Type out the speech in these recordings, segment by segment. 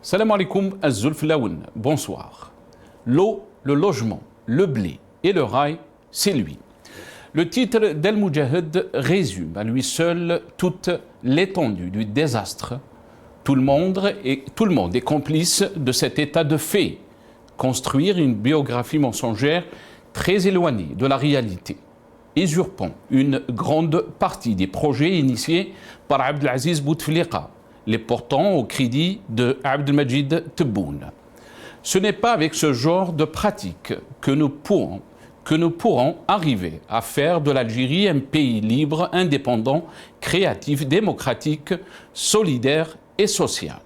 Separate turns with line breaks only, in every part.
Salam alaikum az-Zulflaoun, bonsoir. L'eau, le logement, le blé et le rail, c'est lui. Le titre d'El Moudjahid résume à lui seul toute l'étendue du désastre. Tout le monde est complice de cet état de fait. Construire une biographie mensongère très éloignée de la réalité, usurpant une grande partie des projets initiés par Abdelaziz Bouteflika, les portant au crédit de Abdelmajid Tebboune. Ce n'est pas avec ce genre de pratique que nous pourrons arriver à faire de l'Algérie un pays libre, indépendant, créatif, démocratique, solidaire et social.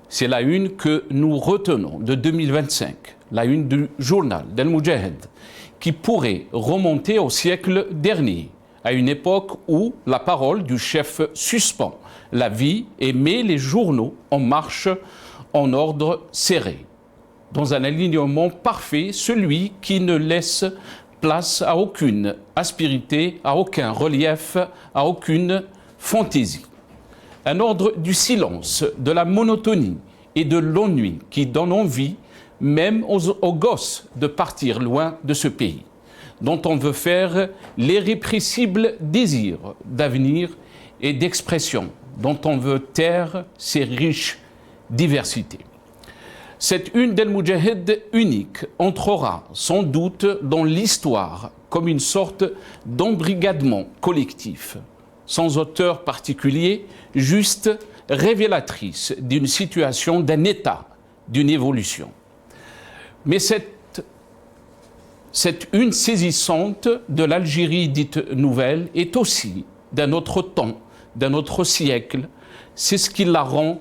C'est la une que nous retenons de 2025, la une du journal d'El Moudjahid, qui pourrait remonter au siècle dernier, à une époque où la parole du chef suspend la vie et met les journaux en marche en ordre serré. Dans un alignement parfait, celui qui ne laisse place à aucune aspérité, à aucun relief, à aucune fantaisie. Un ordre du silence, de la monotonie et de l'ennui qui donne envie même aux gosses de partir loin de ce pays, dont on veut faire l'irrépressible désir d'avenir et d'expression, dont on veut taire ses riches diversités. Cette une d'El Moudjahid unique entrera sans doute dans l'histoire comme une sorte d'embrigadement collectif, sans auteur particulier, juste révélatrice d'une situation, d'un état, d'une évolution. Mais cette une saisissante de l'Algérie dite nouvelle est aussi d'un autre temps, d'un autre siècle. C'est ce qui la rend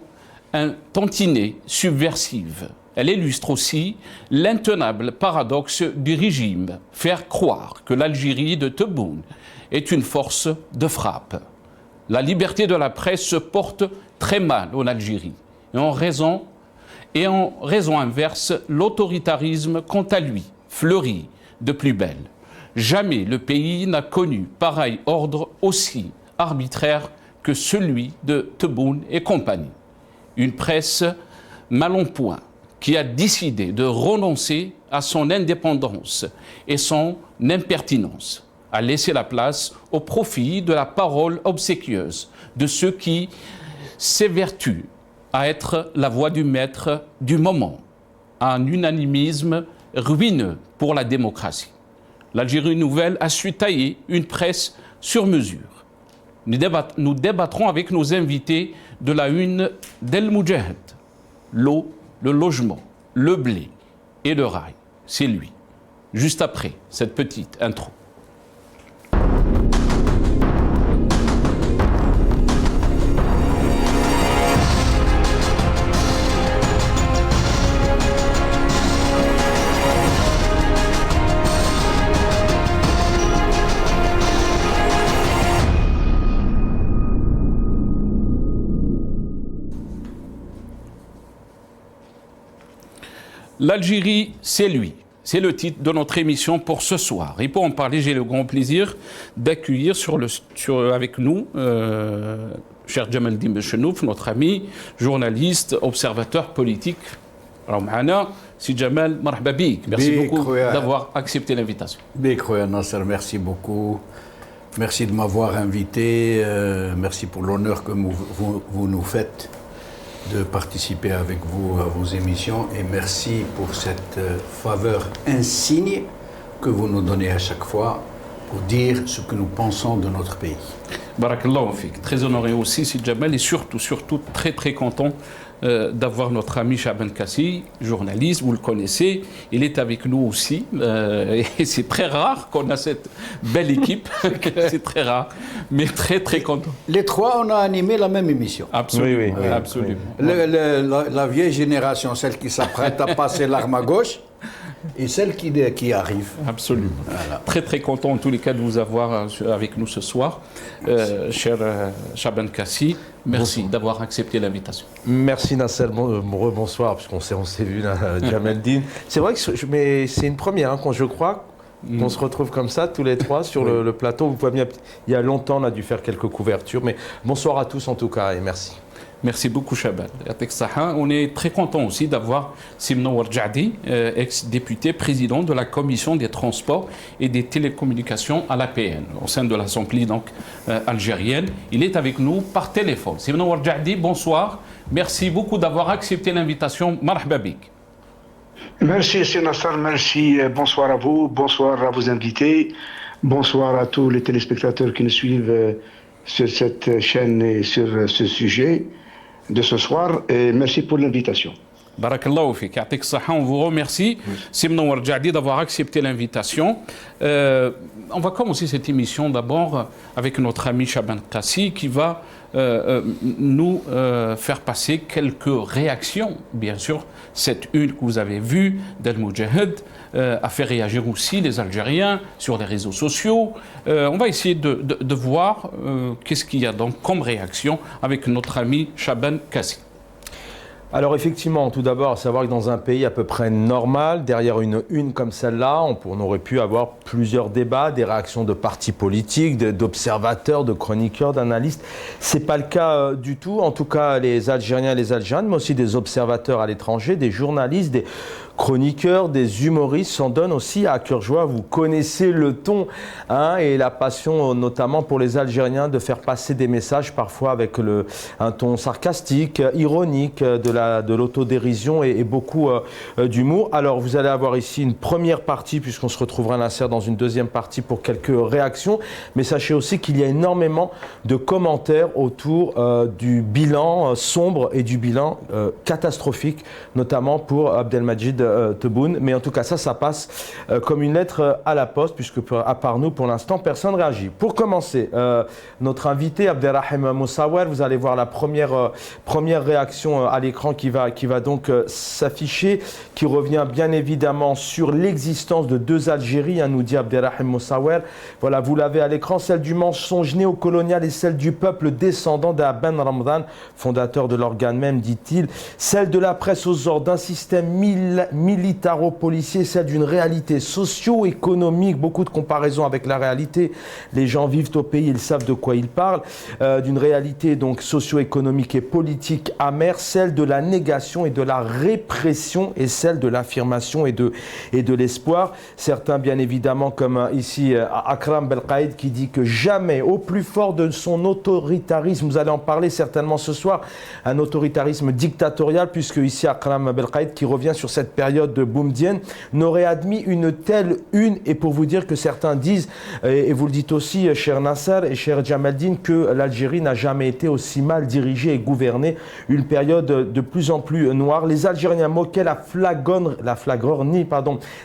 un tantinet subversive. Elle illustre aussi l'intenable paradoxe du régime, faire croire que l'Algérie de Tebboune est une force de frappe. La liberté de la presse se porte très mal en Algérie. Et en raison inverse, l'autoritarisme, quant à lui, fleurit de plus belle. Jamais le pays n'a connu pareil ordre aussi arbitraire que celui de Tebboune et compagnie. Une presse mal en point qui a décidé de renoncer à son indépendance et son impertinence, a laissé la place au profit de la parole obséquieuse de ceux qui s'évertuent à être la voix du maître du moment, un unanimisme ruineux pour la démocratie. L'Algérie nouvelle a su tailler une presse sur mesure. Nous débattrons avec nos invités de la une d'El Moudjahid. L'eau, le logement, le blé et le rail, c'est lui. Juste après cette petite intro. L'Algérie, c'est lui. C'est le titre de notre émission pour ce soir. Et pour en parler, j'ai le grand plaisir d'accueillir avec nous cher Jamaldine Benchenouf, notre ami, journaliste, observateur politique. Alors, Mahana, si Jamal, marhaba bik. Merci beaucoup d'avoir accepté l'invitation.
Nasser, merci beaucoup. Merci de m'avoir invité. Merci pour l'honneur que vous nous faites de participer avec vous à vos émissions et merci pour cette faveur insigne que vous nous donnez à chaque fois pour dire ce que nous pensons de notre pays.
Barakallahu fik. Très honoré aussi, Sid Jamal, et surtout très content d'avoir notre ami Shaban Kassi, journaliste, vous le connaissez, il est avec nous aussi, et c'est très rare qu'on a cette belle équipe, c'est très rare, mais très content.
Les trois, on a animé la même émission.
Absolument, oui. Absolument.
La vieille génération, celle qui s'apprête à passer l'arme à gauche, et celle qui arrive.
Absolument. Voilà. Très content en tous les cas de vous avoir avec nous ce soir. Cher Shaban Kassi, merci d'avoir accepté l'invitation.
Merci Nasser, bonsoir, puisqu'on s'est vu, Jamaldine. C'est vrai que c'est une première, quand je crois qu'on se retrouve comme ça, tous les trois, sur le plateau. Vous pouvez bien, il y a longtemps, on a dû faire quelques couvertures, mais bonsoir à tous en tout cas, et merci.
Merci beaucoup, Chaban. On est très content aussi d'avoir Simnour Djadi, ex-député, président de la Commission des Transports et des Télécommunications à l'APN, au sein de l'Assemblée algérienne. Il est avec nous par téléphone. Simnour Djadi, bonsoir. Merci beaucoup d'avoir accepté l'invitation. Marhaba bik.
Merci, c'est Nassar, merci. Bonsoir à vous, bonsoir à vos invités, bonsoir à tous les téléspectateurs qui nous suivent sur cette chaîne et sur ce sujet de ce soir. Et merci pour l'invitation.
Barakallahu fik, on vous remercie, Simnour Djadi, d'avoir accepté l'invitation. On va commencer cette émission d'abord avec notre ami Chaban Kassi qui va nous faire passer quelques réactions. Bien sûr, cette une que vous avez vue d'El Moudjahid a fait réagir aussi les Algériens sur les réseaux sociaux. On va essayer de voir qu'est-ce qu'il y a donc comme réaction avec notre ami Chaban Kassi.
Alors effectivement, tout d'abord, à savoir que dans un pays à peu près normal, derrière une comme celle-là, on aurait pu avoir plusieurs débats, des réactions de partis politiques, d'observateurs, de chroniqueurs, d'analystes. C'est pas le cas du tout. En tout cas, les Algériens et les Algériennes, mais aussi des observateurs à l'étranger, des journalistes, des chroniqueurs, des humoristes s'en donnent aussi à cœur joie. Vous connaissez le ton et la passion, notamment pour les Algériens, de faire passer des messages parfois avec un ton sarcastique, ironique, de l'autodérision et beaucoup d'humour. Alors vous allez avoir ici une première partie, puisqu'on se retrouvera Nasser dans une deuxième partie pour quelques réactions. Mais sachez aussi qu'il y a énormément de commentaires autour du bilan sombre et du bilan catastrophique, notamment pour Abdelmajid Tebboune, mais en tout cas ça passe comme une lettre à la poste, puisque à part nous pour l'instant personne ne réagit. Pour commencer, notre invité Abderrahim Moussaouer, vous allez voir la première réaction à l'écran qui va donc s'afficher, qui revient bien évidemment sur l'existence de deux Algéries, nous dit Abderrahim Moussaouer. Voilà, vous l'avez à l'écran, celle du mensonge néocolonial et celle du peuple descendant d'Aben Ramadan, fondateur de l'organe même, dit-il, celle de la presse aux ordres d'un système militaro-policier, celle d'une réalité socio-économique, beaucoup de comparaisons avec la réalité, les gens vivent au pays, ils savent de quoi ils parlent, d'une réalité donc socio-économique et politique amère, celle de la négation et de la répression et celle de l'affirmation et de l'espoir. Certains bien évidemment comme ici Akram Belkaïd qui dit que jamais au plus fort de son autoritarisme, vous allez en parler certainement ce soir, un autoritarisme dictatorial, puisque ici Akram Belkaïd qui revient sur cette période de boumdienne, n'aurait admis une telle une, et pour vous dire que certains disent, et vous le dites aussi, cher Nasser et cher Jamaldine, que l'Algérie n'a jamais été aussi mal dirigée et gouvernée, une période de plus en plus noire. Les Algériens moquaient la flagornie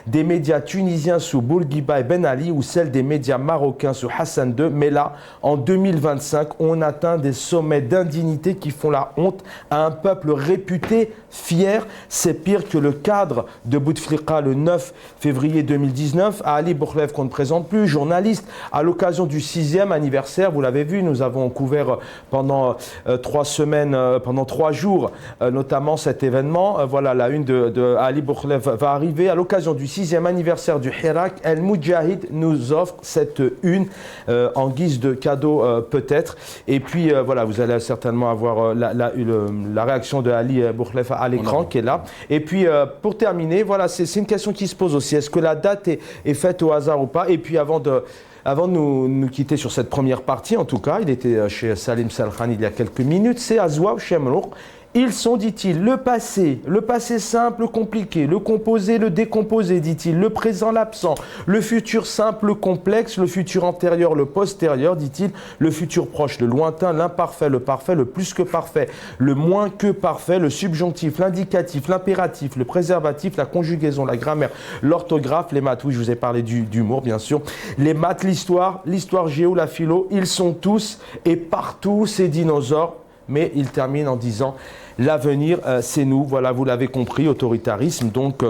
des médias tunisiens sous Bourguiba et Ben Ali, ou celle des médias marocains sous Hassan II, mais là, en 2025, on atteint des sommets d'indignité qui font la honte à un peuple réputé fier. C'est pire que le cadre de Bouteflika le 9 février 2019, à Ali Bourlev qu'on ne présente plus, journaliste, à l'occasion du 6e anniversaire, vous l'avez vu, nous avons couvert pendant 3 semaines, pendant 3 jours, notamment cet événement. Voilà, la une de Ali Bourlev va arriver. À l'occasion du 6e anniversaire du Hirak, El Moudjahid nous offre cette une en guise de cadeau peut-être. Et puis voilà, vous allez certainement avoir la réaction de Ali Bourlev à l'écran qui est là. Et puis pour terminer, voilà, c'est une question qui se pose aussi. Est-ce que la date est faite au hasard ou pas? Et puis avant de nous quitter sur cette première partie, en tout cas, il était chez Salim Salkhani il y a quelques minutes, c'est Azwa ou Shemrouk. Ils sont, dit-il, le passé simple, compliqué, le composé, le décomposé, dit-il, le présent, l'absent, le futur simple, complexe, le futur antérieur, le postérieur, dit-il, le futur proche, le lointain, l'imparfait, le parfait, le plus que parfait, le moins que parfait, le subjonctif, l'indicatif, l'impératif, le préservatif, la conjugaison, la grammaire, l'orthographe, les maths, oui, je vous ai parlé d'humour, bien sûr, les maths, l'histoire géo, la philo, ils sont tous et partout ces dinosaures. Mais il termine en disant « L'avenir, c'est nous ». Voilà, vous l'avez compris, autoritarisme, donc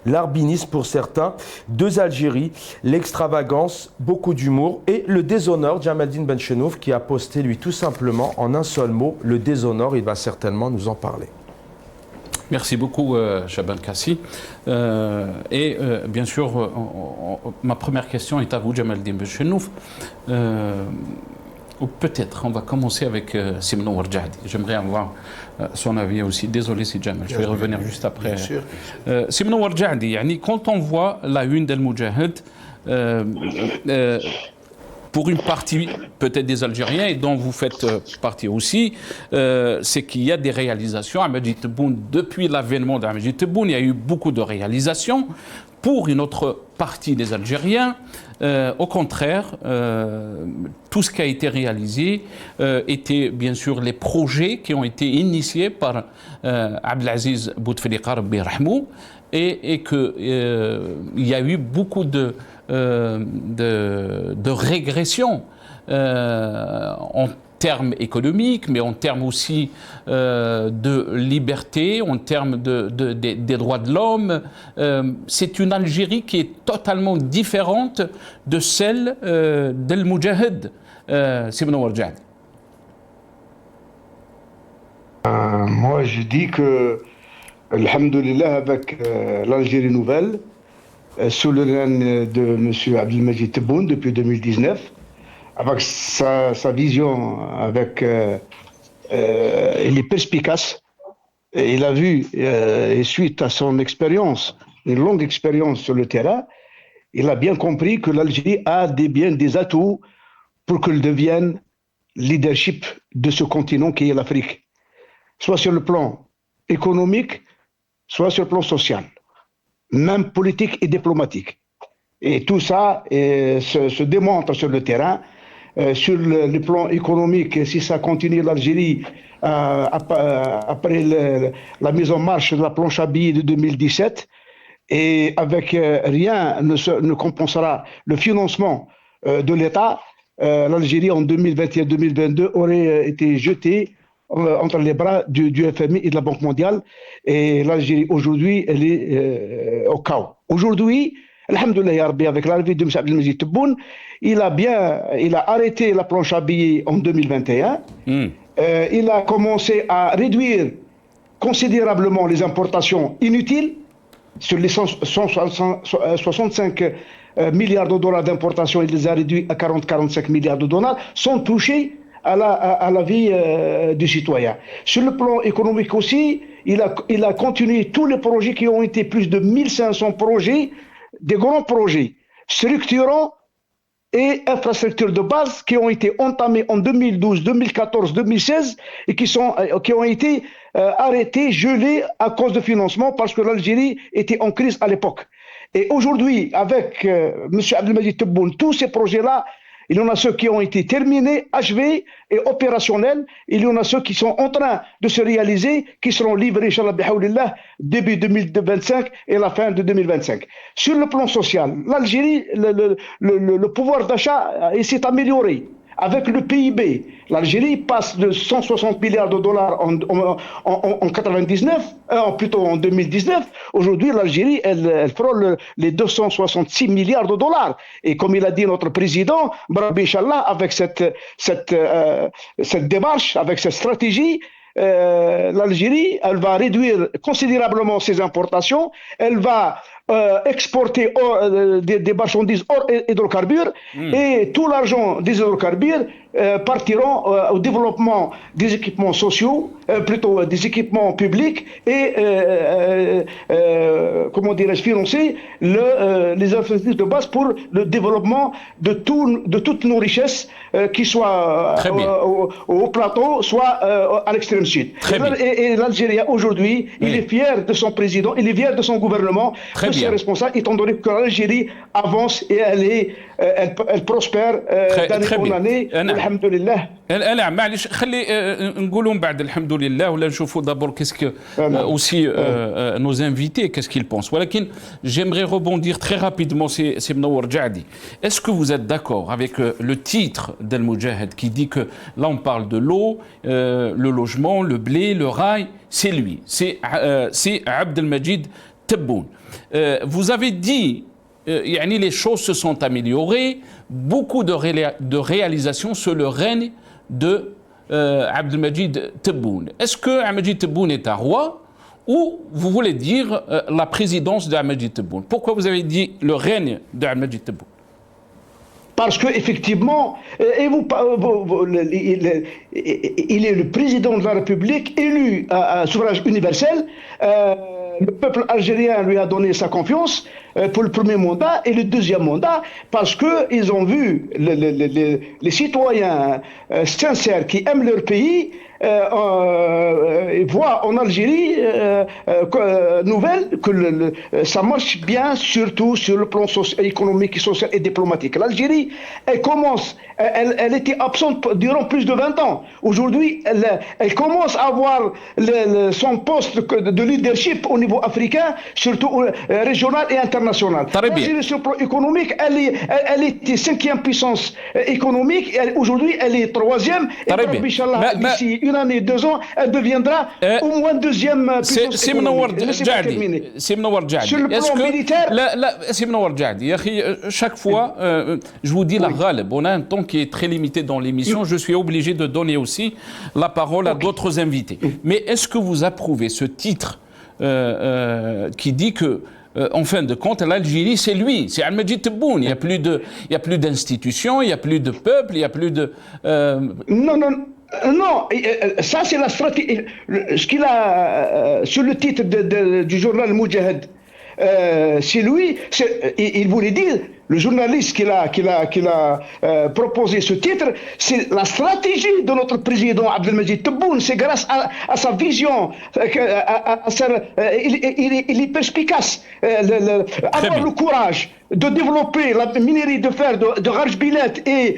l'arbinisme pour certains, deux Algéries, l'extravagance, beaucoup d'humour et le déshonneur. Jamaldine Benchenouf qui a posté, lui, tout simplement, en un seul mot, le déshonneur. Il va certainement nous en parler.
Merci beaucoup, Chaban Kassi. Bien sûr, ma première question est à vous, Jamaldine Benchenouf. Ou peut-être, on va commencer avec Simon Warjadi. J'aimerais avoir son avis aussi. Désolé si Jamal, je vais revenir juste après.
Bien sûr.
Simon Warjadi, quand on voit la une d'Al-Mujahid, pour une partie peut-être des Algériens, et dont vous faites partie aussi, c'est qu'il y a des réalisations. Ahmed Tebboune, depuis l'avènement d'Ahmed Tebboune, il y a eu beaucoup de réalisations. Pour une autre partie des Algériens, au contraire, tout ce qui a été réalisé était bien sûr les projets qui ont été initiés par Abdelaziz Bouteflika Rabbi Rahmou, et qu'il y a eu beaucoup de régression en termes économiques, mais en termes aussi de liberté, en termes des droits de l'homme. C'est une Algérie qui est totalement différente de celle d'El Moudjahid. Simon Warjadi.
Moi, je dis que, alhamdoulilah, avec l'Algérie nouvelle, sous le règne de M. Abdelmajid Tebboune depuis 2019, avec sa vision, avec il est perspicace. Et il a vu, et suite à son expérience, une longue expérience sur le terrain, il a bien compris que l'Algérie a bien des atouts pour qu'elle devienne leadership de ce continent qui est l'Afrique, soit sur le plan économique, soit sur le plan social, même politique et diplomatique. Et tout ça se démontre sur le terrain. Sur le plan économique, si ça continue, l'Algérie, après la mise en marche de la planche à billets de 2017, et avec rien ne compensera le financement de l'État, l'Algérie en 2021-2022 aurait été jetée entre les bras du FMI et de la Banque mondiale. Et l'Algérie aujourd'hui, elle est au chaos. Aujourd'hui, alhamdoulilah ya Rabbi, avec l'arrivée de M. Abdelmajid Tebboune, il a arrêté la planche à billets en 2021. Il a commencé à réduire considérablement les importations inutiles. Sur les 165 milliards de dollars d'importation, il les a réduits à 40-45 milliards de dollars, sans toucher à la vie du citoyen. Sur le plan économique aussi, il a continué tous les projets qui ont été plus de 1500 projets, des grands projets structurants et infrastructures de base qui ont été entamés en 2012, 2014, 2016 et qui ont été arrêtés, gelés à cause de financement parce que l'Algérie était en crise à l'époque. Et aujourd'hui, avec M. Abdelmajid Tebboune, tous ces projets-là, il y en a ceux qui ont été terminés, achevés et opérationnels. Il y en a ceux qui sont en train de se réaliser, qui seront livrés, Inch'Allah, bihaoulillah, début 2025 et la fin de 2025. Sur le plan social, l'Algérie, le pouvoir d'achat s'est amélioré. Avec le PIB, l'Algérie passe de 160 milliards de dollars en 2019. Aujourd'hui, l'Algérie, elle frôle les 266 milliards de dollars. Et comme il a dit notre président, Rabbi Inch'Allah, avec cette démarche, avec cette stratégie, l'Algérie, elle va réduire considérablement ses importations. Elle va exporter des marchandises hors hydrocarbures et tout l'argent des hydrocarbures partiront au développement des équipements sociaux, plutôt des équipements publics et comment dirais-je, financer les infrastructures de base pour le développement de toutes nos richesses, qui soient au plateau, soit à l'extrême sud. Et l'Algérie aujourd'hui, il est fier de son président, il est fier de son gouvernement, de ses responsables, étant donné que l'Algérie avance et elle prospère d'année en année. الحمد لله.
لا معليش خلي نقولوا من بعد الحمد لله ولا نشوفوا d'abord qu'est-ce que aussi nos invités qu'est-ce qu'ils pensent. ولكن j'aimerais rebondir très rapidement c'est Mnawar Jadi. Est-ce que vous êtes d'accord avec le titre d'Al Moudjahid qui dit que là on parle de l'eau, le logement, le blé, le rail, c'est lui, c'est Abdelmajid Tebboune. Vous avez dit les choses se sont améliorées, beaucoup de réalisations sous le règne de Abdelmajid Tebboune. Est-ce que Abdelmajid Tebboune est un roi ou vous voulez dire la présidence d'Abdelmajid Tebboune? Pourquoi vous avez dit le règne d'Abdelmajid Tebboune?
Parce qu'effectivement, il est le président de la République, élu à suffrage universel. Le peuple algérien lui a donné sa confiance pour le premier mandat et le deuxième mandat parce qu'ils ont vu les citoyens sincères qui aiment leur pays voient en Algérie nouvelle que ça marche bien, surtout sur le plan économique, social et diplomatique. L'Algérie, elle était absente durant plus de 20 ans. Aujourd'hui, elle commence à avoir son poste de leadership au niveau africain, surtout régional et international. L'Algérie, sur le plan économique, elle était 5e puissance économique. Aujourd'hui, elle est 3e. Et d'ici une année, 2 ans, elle deviendra au moins 2e puissance économique.
C'est Mnowar Djadi.
Sur le plan militaire...
C'est Mnowar Djadi. Chaque fois, je vous dis la ghaleb. On a un temps qui est très limité dans l'émission. Je suis obligé de donner aussi la parole à d'autres invités. Mais est-ce que vous approuvez ce titre qui dit que en fin de compte, l'Algérie, c'est lui, c'est Al-Majid Tebboune. Il n'y a plus d'institutions, il n'y a plus de peuple, il n'y a plus de...
Non, ça c'est la stratégie. Ce qu'il a sur le titre du journal Moudjahid, c'est lui, il voulait dire, le journaliste qui a proposé ce titre, c'est la stratégie de notre président Abdelmajid Tebboune. C'est grâce à sa vision, il est perspicace, avoir le courage de développer la minerie de fer de Rajbilet et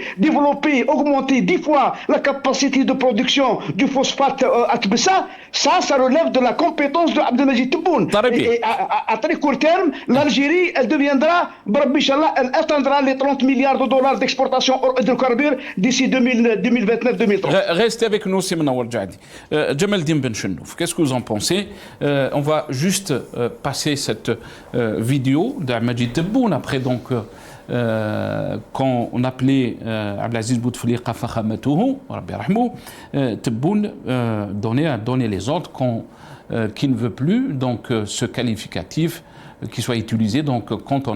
augmenter 10 fois la capacité de production du phosphate à Tbessa, ça relève de la compétence de Abdelmajid Tebboune. Et à très court terme, l'Algérie, elle deviendra, elle atteindra les 30 milliards de dollars d'exportation hydrocarbures d'ici 2029-2030.
Restez avec nous, c'est Mnowar Djadi. Jamaldine Benchenouf, qu'est-ce que vous en pensez? On va juste passer cette vidéo d'Abdelmajid Tebboune. Après, donc, quand on appelait Abdelaziz Bouteflika Fakhamatouhou, Rabbi Rahmou, Tebboune donnait les ordres qu'il ne veut plus donc, ce qualificatif qui soit utilisé donc, quand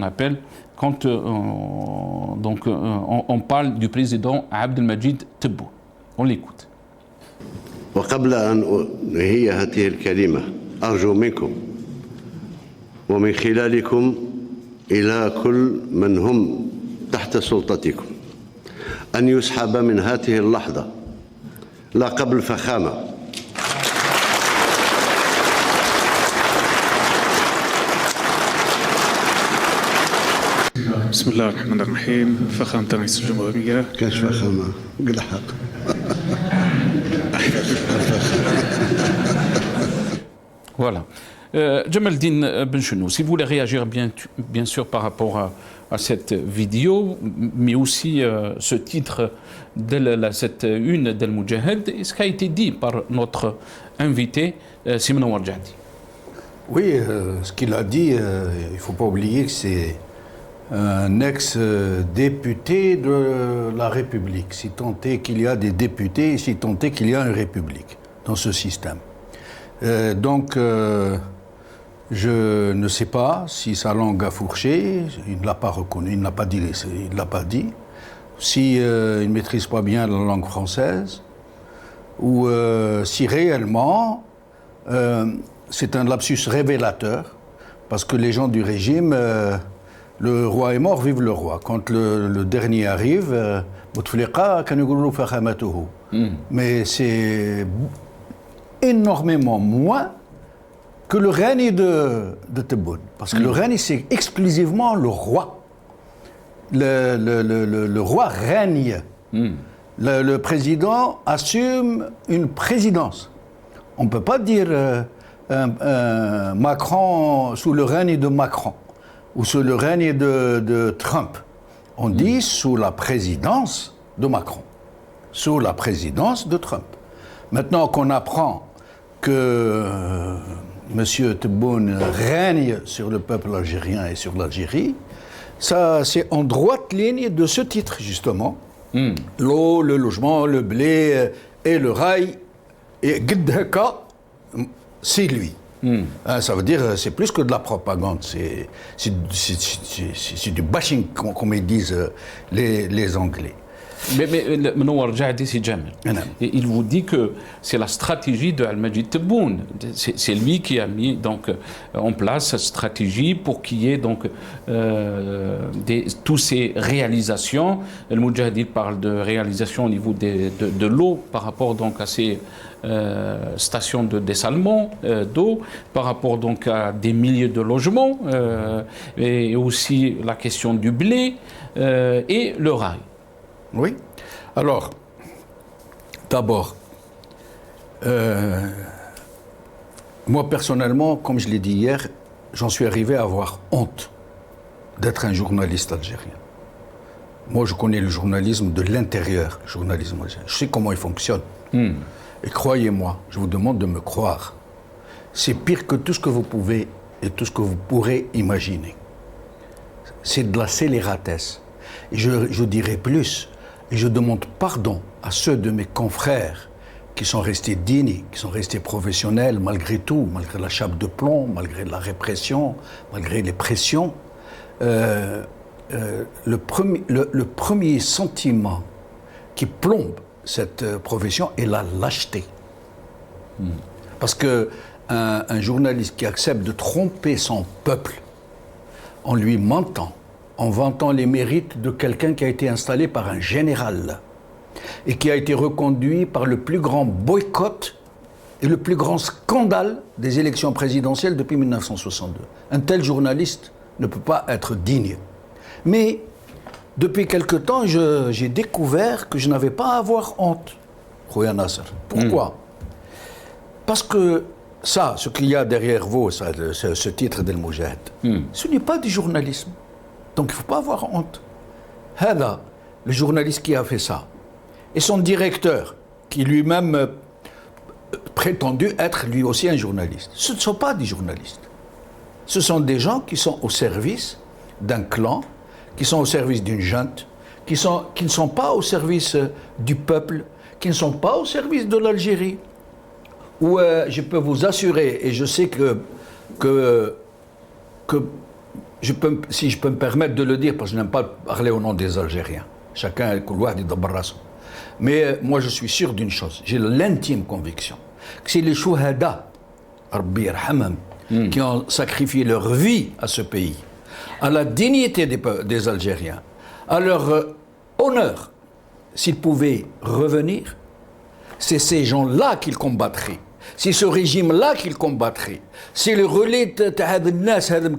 on parle du président Abdelmajid Tebboune. On l'écoute.
وقبل أن أنهي هذه الكلمة أرجو منكم ومن خلالكم إلى كل من هم تحت سلطتكم أن يسحب من هذه اللحظة لقب الفخامة
بسم الله الرحمن الرحيم. فخامة رئيس الجمهورية.
كاش فخامة قل حق.
Voilà. Jamaldine Benchenou, si vous voulez réagir bien sûr par rapport à cette vidéo, mais aussi ce titre de cette une d'Al Moudjahid, ce qui a été dit par notre invité, Mnowar Djadi.
Oui, ce qu'il a dit, il ne faut pas oublier que c'est un ex-député de la République, si tant est qu'il y a des députés, si tant est qu'il y a une République dans ce système. Donc, je ne sais pas si sa langue a fourché, il ne l'a pas reconnu, il ne l'a pas dit, il l'a pas dit. Si il ne maîtrise pas bien la langue française, ou si réellement c'est un lapsus révélateur, parce que les gens du régime, le roi est mort, vive le roi. Quand le dernier arrive, Bouteflika kan yqulu fakhamatouhou. Mais c'est énormément moins que le règne de Tebboune. Parce que le règne, c'est exclusivement le roi. Le roi règne. Le président assume une présidence. On ne peut pas dire Macron sous le règne de Macron ou sous le règne de Trump. On dit sous la présidence de Macron, sous la présidence de Trump. Maintenant qu'on apprend que M. Tebboune règne sur le peuple algérien et sur l'Algérie, ça c'est en droite ligne de ce titre justement. L'eau, le logement, le blé et le rail, et Gdhaka, c'est lui. Ça veut dire c'est plus que de la propagande, c'est du bashing, comme ils disent les Anglais.
Mais il vous dit que c'est la stratégie de Al-Majid Tebboune. C'est lui qui a mis donc en place cette stratégie pour qu'il y ait donc toutes ces réalisations. Al-Mujahid parle de réalisation au niveau de l'eau par rapport donc à ces stations de dessalement d'eau, par rapport donc à des milliers de logements, et aussi la question du blé et le rail.
Oui. Alors, d'abord, moi personnellement, comme je l'ai dit hier, j'en suis arrivé à avoir honte d'être un journaliste algérien. Moi, je connais le journalisme de l'intérieur, le journalisme algérien. Je sais comment il fonctionne. Et croyez-moi, je vous demande de me croire, c'est pire que tout ce que vous pouvez et tout ce que vous pourrez imaginer. C'est de la scélératesse. Et je dirais plus, et je demande pardon à ceux de mes confrères qui sont restés dignes, qui sont restés professionnels malgré tout, malgré la chape de plomb, malgré la répression, malgré les pressions. Le premier sentiment qui plombe cette profession est la lâcheté. Parce qu'un journaliste qui accepte de tromper son peuple en lui mentant, en vantant les mérites de quelqu'un qui a été installé par un général et qui a été reconduit par le plus grand boycott et le plus grand scandale des élections présidentielles depuis 1962. Un tel journaliste ne peut pas être digne. Mais depuis quelque temps, j'ai découvert que je n'avais pas à avoir honte, Khouya Nasser. Pourquoi ? Parce que ça, ce qu'il y a derrière vous, ça, ce titre d'El Moujahid, ce n'est pas du journalisme. Donc il ne faut pas avoir honte. Hada, le journaliste qui a fait ça, et son directeur, qui lui-même prétendu être lui aussi un journaliste, ce ne sont pas des journalistes. Ce sont des gens qui sont au service d'un clan, qui sont au service d'une junte, qui ne sont pas au service du peuple, qui ne sont pas au service de l'Algérie. Où je peux vous assurer, et je sais que si je peux me permettre de le dire, parce que je n'aime pas parler au nom des Algériens, chacun a le couloir dit d'Abarrasso. Mais moi je suis sûr d'une chose, j'ai l'intime conviction que c'est les chouhada, Rabbi yarhamhum, qui ont sacrifié leur vie à ce pays, à la dignité des Algériens, à leur honneur. S'ils pouvaient revenir, c'est ces gens-là qu'ils combattraient. C'est ce régime-là qu'ils combattraient. C'est le relais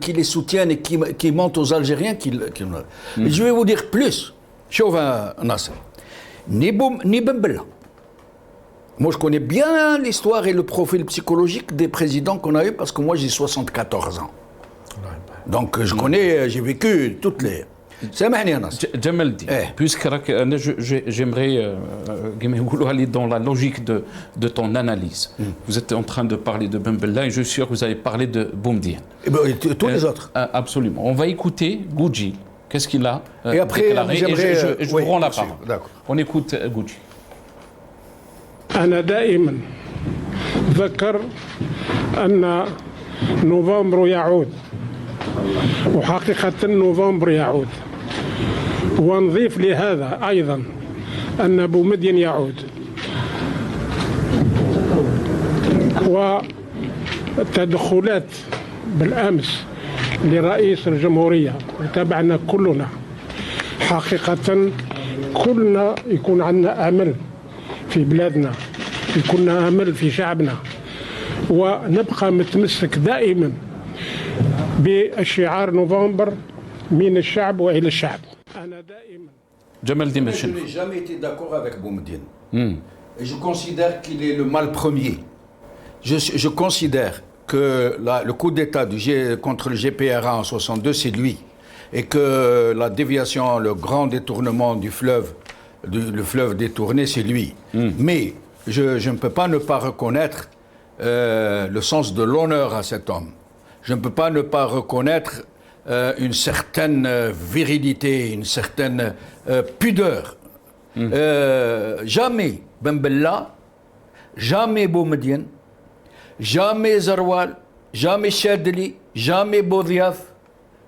qui les soutiennent et qui montent aux Algériens. Et je vais vous dire plus. Chauve Nasser. Ni Ben Bella. Moi, je connais bien l'histoire et le profil psychologique des présidents qu'on a eu parce que moi, j'ai 74 ans. Donc, je connais, j'ai vécu toutes les... سامحني يا ناصر.
Jamel dit, puisque j'aimerais aller dans la logique de ton analyse. Vous êtes en train de parler de Ben Bella et je suis sûr que vous allez parler de Boumediene.
Et tous les autres.
Absolument. On va écouter Gouji. Qu'est-ce qu'il a
et après,
déclaré. Et je vous rends la parole. On écoute Gouji.
أنا دائما ذكر أن نوفمبر يعود وحقيقة نوفمبر يعود ونضيف لهذا أيضا أن بومدين يعود والتدخلات بالأمس لرئيس الجمهورية وتابعنا كلنا حقيقة كلنا يكون عندنا أمل في بلادنا يكون أمل في شعبنا ونبقى متمسك دائما بالشعار نوفمبر من الشعب وإلى الشعب. أنا دائما
Jamel dit,
je n'ai jamais été d'accord avec Boumediene. Et je considère qu'il est le mal premier. Je considère que le coup d'État contre le GPRA en 62, c'est lui. Et que la déviation, le grand détournement du fleuve, le fleuve détourné, c'est lui. Mais je ne peux pas ne pas reconnaître le sens de l'honneur à cet homme. Je ne peux pas ne pas reconnaître une certaine virilité, une certaine pudeur. Jamais Ben Bella, jamais Boumediene, jamais Zarwal, jamais Chadli, jamais Boudiaf,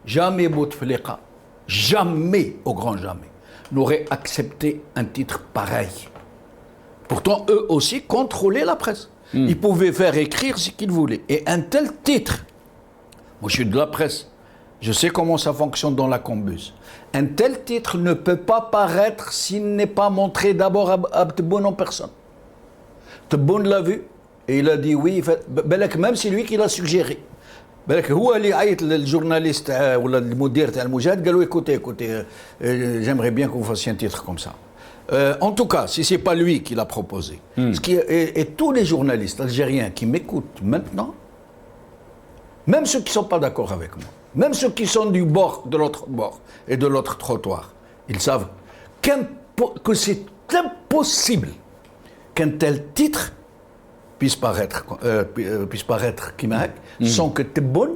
jamais Bouteflika, jamais, au grand jamais, n'auraient accepté un titre pareil. Pourtant, eux aussi contrôlaient la presse. Ils pouvaient faire écrire ce qu'ils voulaient. Et un tel titre, moi je suis de la presse, je sais comment ça fonctionne dans la Combus. Un tel titre ne peut pas paraître s'il n'est pas montré d'abord à Tebboune en personne. Tebboune l'a vu et il a dit oui, même c'est lui qui l'a suggéré. هو اللي عيط للجورناليست ولا المدير تاع المجاهد قال له écoutez, j'aimerais bien que vous fassiez un titre comme ça. En tout cas, si c'est pas lui qui l'a proposé, et tous les journalistes algériens qui m'écoutent maintenant, même ceux qui ne sont pas d'accord avec moi, même ceux qui sont du bord, de l'autre bord et de l'autre trottoir, ils savent que c'est impossible qu'un tel titre puisse paraître sans que Tebboune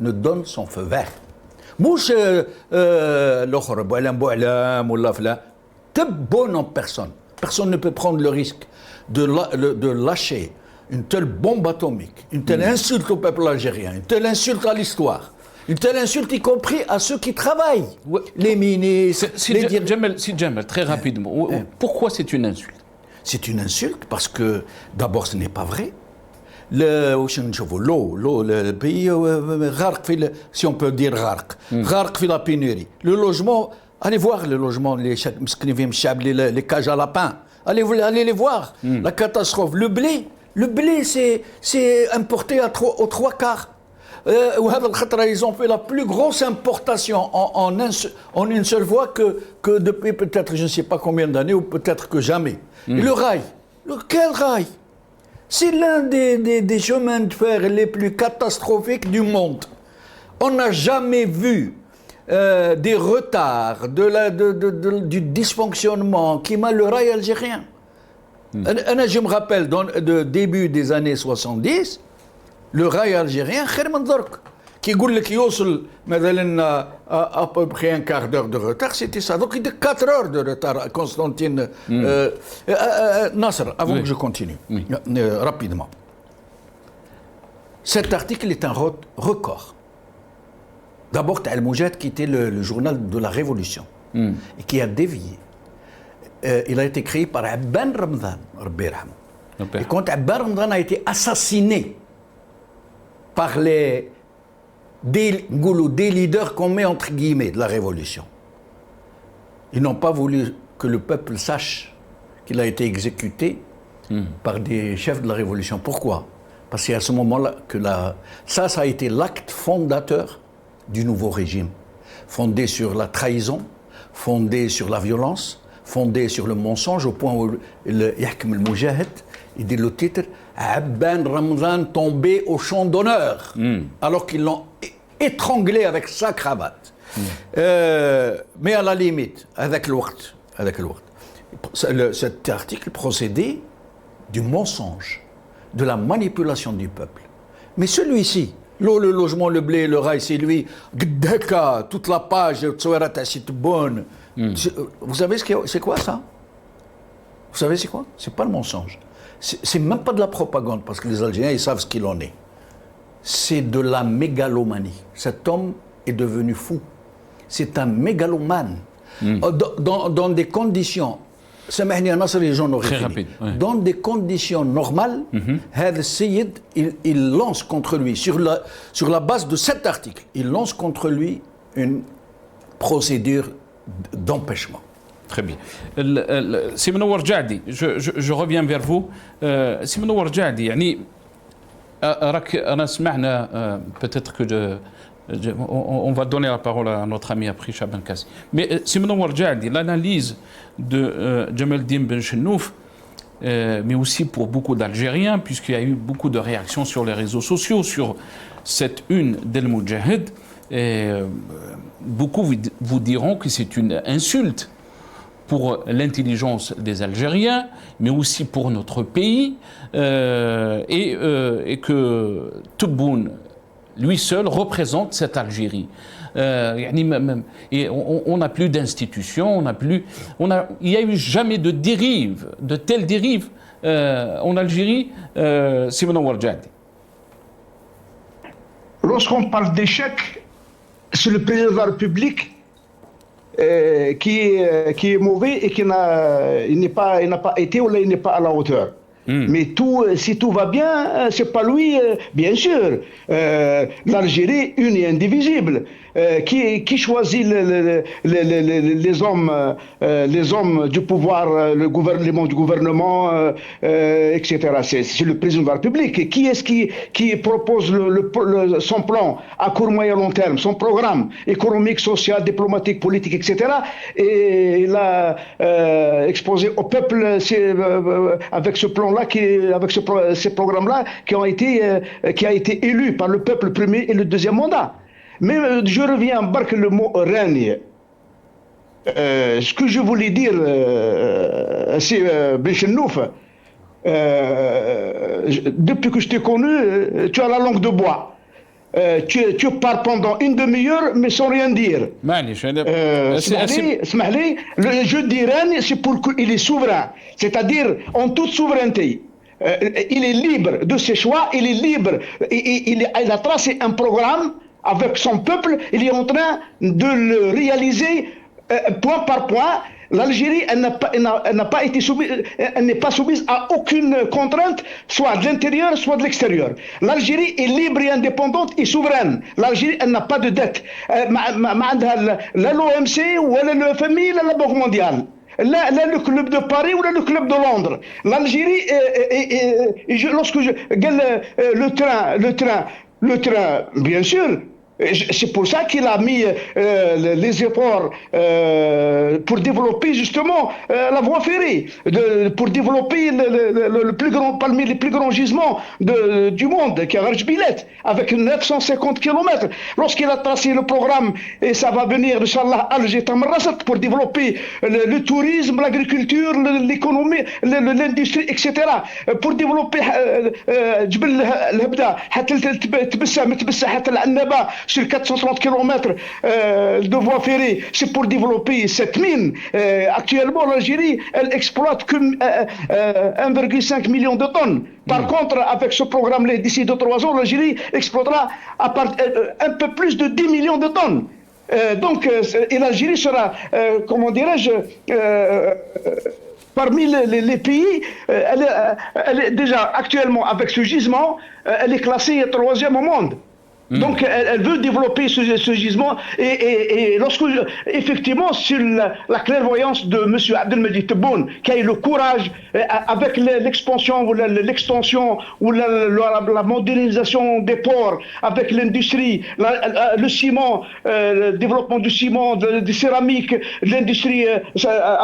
ne donne son feu vert. مش الأخر بوعلام ولا فلان. Tebboune en personne. Personne ne peut prendre le risque de lâcher une telle bombe atomique, une telle insulte au peuple algérien, une telle insulte à l'histoire, une telle insulte y compris à ceux qui travaillent, les ministres, les dirigeants.
Si Djamel, très rapidement, pourquoi c'est une insulte?
C'est une insulte parce que, d'abord, ce n'est pas vrai. L'eau, le pays, si on peut dire gharq fi la pénurie. Le logement, allez voir le logement, les cages à lapins, allez les voir. La catastrophe. Le blé, c'est importé aux 3/4. Ils ont fait la plus grosse importation en une seule fois que depuis peut-être je ne sais pas combien d'années ou peut-être que jamais. Et le rail, quel rail? C'est l'un des chemins de fer les plus catastrophiques du monde. On n'a jamais vu des retards, du dysfonctionnement qui m'a le rail algérien. Je me rappelle, de début des années 70, le rail algérien, Kherman Dork, qui dit à peu près un quart d'heure de retard, c'était ça. Donc il y a 4 heures de retard à Constantine. Nasser, avant que je continue, rapidement. Cet article est un record. D'abord, Al Moujad, qui était le journal de la Révolution, et qui a dévié. Il a été créé par Abban Ramdan, et quand Abban Ramdan a été assassiné par des leaders qu'on met entre guillemets de la Révolution, ils n'ont pas voulu que le peuple sache qu'il a été exécuté par des chefs de la Révolution. Pourquoi? Parce qu'à ce moment-là, ça a été l'acte fondateur du nouveau régime, fondé sur la trahison, fondé sur la violence, fondé sur le mensonge, au point où le Yahkem al-Moujahid, il dit le titre, Abban Ramdan tombé au champ d'honneur, alors qu'ils l'ont étranglé avec sa cravate. Mais à la limite, avec le waqt, cet article procédait du mensonge, de la manipulation du peuple. Mais celui-ci, l'eau, le logement, le blé, le rail, c'est lui, Gdeka, toute la page, bonne. Vous savez c'est quoi ça? Vous savez c'est quoi? C'est pas le mensonge. C'est même pas de la propagande, parce que les Algériens, ils savent ce qu'il en est. C'est de la mégalomanie. Cet homme est devenu fou. C'est un mégalomane. Dans des conditions, les gens
très rapide, ouais.
Dans des conditions normales, Had Seyid, il lance contre lui, sur la base de cet article, il lance contre lui une procédure d'empêchement.
Très bien. سي منور جعدي, je reviens vers vous. سي منور جعدي, يعني راك أنا سمعنا peut-être que on va donner la parole à notre ami après Chaban Kassi. Mais سي منور جعدي, l'analyse de Djamel-Din Ben Chennouf, mais aussi pour beaucoup d'Algériens, puisqu'il y a eu beaucoup de réactions sur les réseaux sociaux sur cette une d'El Moudjahid. Beaucoup vous diront que c'est une insulte pour l'intelligence des Algériens, mais aussi pour notre pays, et que Tebboune, lui seul, représente cette Algérie. Et on n'a plus d'institutions, il n'y a eu jamais de dérive, de telle dérive en Algérie. Simon Warjadi.
lorsqu'on parle d'échec, c'est le président de la République qui est mauvais et il n'a pas été ou il n'est pas à la hauteur. Mais si tout va bien, c'est pas lui, bien sûr. L'Algérie, une et indivisible. Qui choisit les hommes du pouvoir, les membres du gouvernement, etc. C'est le président de la République. Et qui est-ce qui propose son plan à court, moyen, long terme, son programme économique, social, diplomatique, politique, etc. Et il a exposé au peuple avec ce plan-là, avec ces programmes-là qui a été élu par le peuple premier et le deuxième mandat. Mais je reviens, embarque le mot règne. Ce que je voulais dire, c'est Ben Chennouf, depuis que je t'ai connu, tu as la langue de bois. Tu parles pendant une demi-heure, mais sans rien dire. Le jeu du règne, c'est pour qu'il est souverain, c'est-à-dire en toute souveraineté. Il est libre de ses choix, il est libre, il a tracé un programme avec son peuple, il est en train de le réaliser point par point. L'Algérie, elle n'est pas soumise à aucune contrainte, soit de l'intérieur, soit de l'extérieur. L'Algérie est libre et indépendante et souveraine. L'Algérie, elle n'a pas de dette. La l'OMC, ou le FMI, la Banque mondiale. Là, le club de Paris ou le club de Londres. L'Algérie, lorsque le train, bien sûr, c'est pour ça qu'il a mis les efforts pour développer justement la voie ferrée, pour développer le plus grand, parmi les plus grands gisements du monde, qui est Arjbilet, avec 950 km. Lorsqu'il a tracé le programme, et ça va venir, Inch'Allah, Alger Tamarrasat, pour développer le tourisme, l'agriculture, l'économie, l'industrie, etc. Pour développer Jbel Al-Habda, sur 430 km de voies ferrées, c'est pour développer cette mine. Actuellement, l'Algérie, elle exploite que 1,5 million de tonnes. Par contre, avec ce programme-là, d'ici 2-3 ans, l'Algérie exploitera un peu plus de 10 millions de tonnes. Et l'Algérie sera, comment dirais-je, parmi les pays, elle est déjà actuellement, avec ce gisement, elle est classée 3e au monde. Donc elle veut développer ce gisement et lorsque effectivement sur la clairvoyance de M. Abdelmajid Tebboune qui a eu le courage avec l'expansion ou l'extension ou la modernisation des ports, avec l'industrie, le ciment, le développement du ciment, des céramiques, l'industrie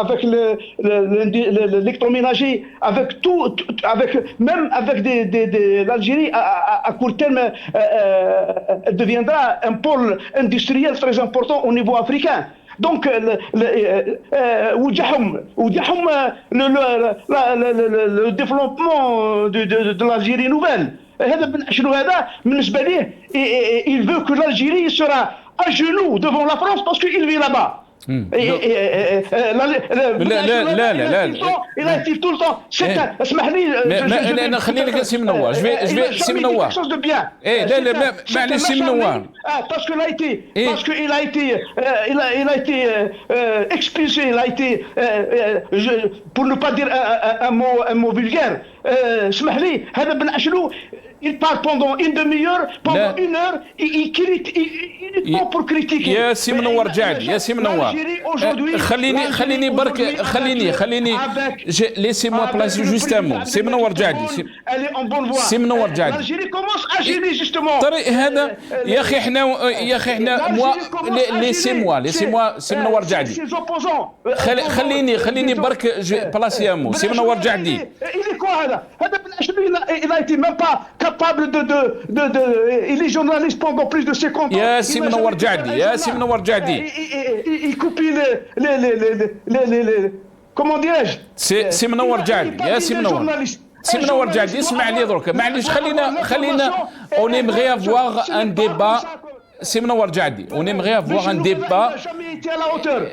avec l'électroménager, avec tout, même avec l'Algérie à court terme. Elle deviendra un pôle industriel très important au niveau africain. Donc, le développement de l'Algérie nouvelle, il veut que l'Algérie sera à genoux devant la France parce qu'il vit là-bas. Il a été tout le temps.
خليني سي منور سي منور
quelque chose de bien.
معليش سي منور
parce qu'il a été expulsé, il a été pour ne pas dire un mot vulgaire. اسمح لي هذا بن عشلو il parle pendant une demi-heure, pendant une heure, il uniquement pour critiquer.
يا سي منور جعلي يا سي منور خليني برك خليني laissez-moi placer juste un mot. سي منور جعلي سي منور جعلي
l'Algérie commence à gêner justement.
طريق هذا يا اخي احنا laissez-moi سي منور جعلي خليني برك بلاصي un mot. سي منور جعلي
il est quoi هذا il a été même pas capable il est journaliste pendant plus de 50 ans.
يا سي منور جعدي
il copie les comment dirais-je
سي منور جعدي يا سي منور جعدي اسمع لي درك معليش خلينا on aimerait avoir un débat c'est Menawar Jadi. On aimerait avoir un débat.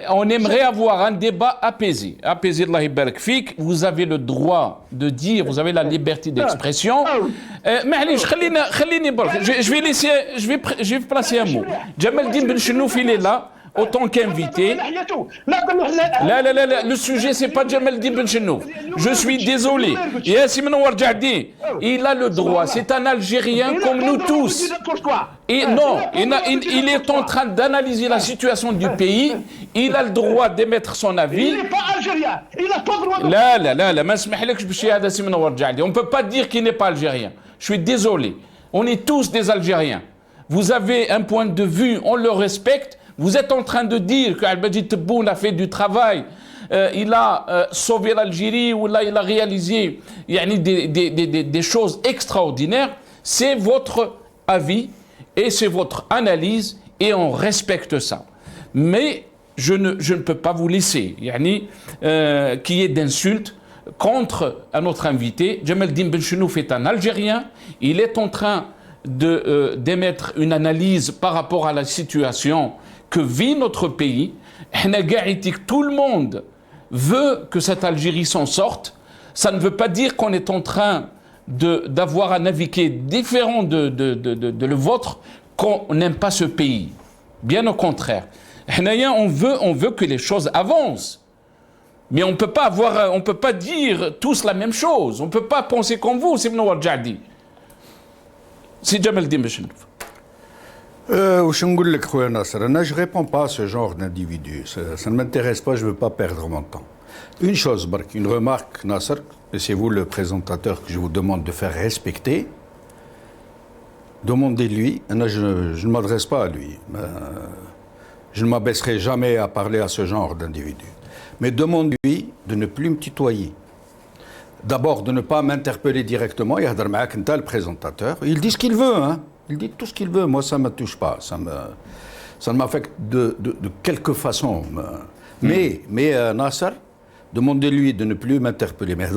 On aimerait avoir un débat apaisé. Apaisé, Allah Ibarak Fik. Vous avez le droit de dire, vous avez la liberté d'expression. معليش خليني برك. Je vais placer un mot. Jamal Din Ben Chenouf, il est là. Autant qu'invité. Là, le sujet, c'est pas Jamal Din Ben Chenouf. Je suis désolé. Yassim Menawar Jadi, il a le droit. C'est un Algérien comme nous tous. Et non, il est en train d'analyser la situation du pays. Il a le droit d'émettre son avis.
Il n'est pas algérien. Il n'a pas le droit de...
On ne peut pas dire qu'il n'est pas algérien. Je suis désolé. On est tous des Algériens. Vous avez un point de vue, on le respecte. Vous êtes en train de dire qu'Al-Majid Tebboune a fait du travail, il a sauvé l'Algérie, ou là il a réalisé des choses extraordinaires. C'est votre avis et c'est votre analyse et on respecte ça. Mais je ne peux pas vous laisser qu'il y ait d'insultes contre un autre invité. Jamal Din Ben Chenouf est un Algérien, il est en train d'émettre une analyse par rapport à la situation que vit notre pays. Tout le monde veut que cette Algérie s'en sorte. Ça ne veut pas dire qu'on est en train d'avoir un avis qui est différent de le vôtre, qu'on n'aime pas ce pays. Bien au contraire. On veut que les choses avancent. Mais on ne peut pas dire tous la même chose. On ne peut pas penser comme vous, c'est Menawar Jadi. C'est Jamal Din Ben Chenouf.
Je ne réponds pas à ce genre d'individu. Ça ne m'intéresse pas, je ne veux pas perdre mon temps. Une chose, une remarque, Nasser, et c'est vous le présentateur que je vous demande de faire respecter. Demandez-lui, je ne m'adresse pas à lui. Je ne m'abaisserai jamais à parler à ce genre d'individu. Mais demandez-lui de ne plus me tutoyer. D'abord, de ne pas m'interpeller directement. Il y a le présentateur. Il dit ce qu'il veut, hein. Il dit tout ce qu'il veut, moi ça ne me touche pas, ça ne m'affecte de quelque façon. Mais Nasser, demandez-lui de ne plus m'interpeller, mais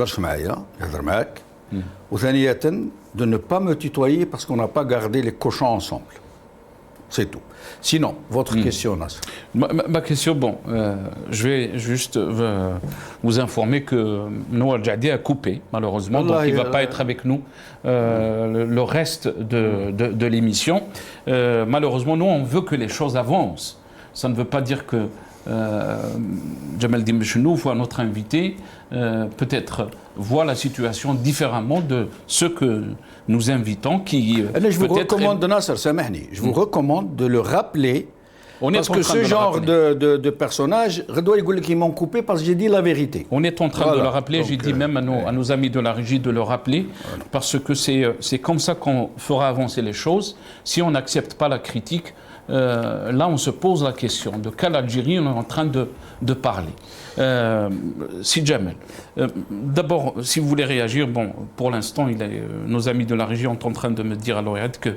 de ne pas me tutoyer parce qu'on n'a pas gardé les cochons ensemble. C'est tout. Sinon, votre question, Nasser.
Ma question, je vais juste vous informer que Menawar Jadi a coupé, malheureusement, donc il ne va pas être avec nous le reste de l'émission. Malheureusement, nous, on veut que les choses avancent. Ça ne veut pas dire que Jamal Din Ben Chenouf ou un autre invité peut-être voit la situation différemment de ceux que nous invitons qui
je vous recommande, Nasser, Samahni, je vous recommande de le rappeler parce que ce genre de personnage, ils m'ont coupé parce que j'ai dit la vérité.
On est en train de le rappeler, j'ai dit même à nos amis de la régie de le rappeler, parce que c'est comme ça qu'on fera avancer les choses. Si on n'accepte pas la critique, là on se pose la question de quelle Algérie on est en train de parler. Si Jamal, d'abord, si vous voulez réagir, pour l'instant, nos amis de la régie sont en train de me dire à l'oreillette que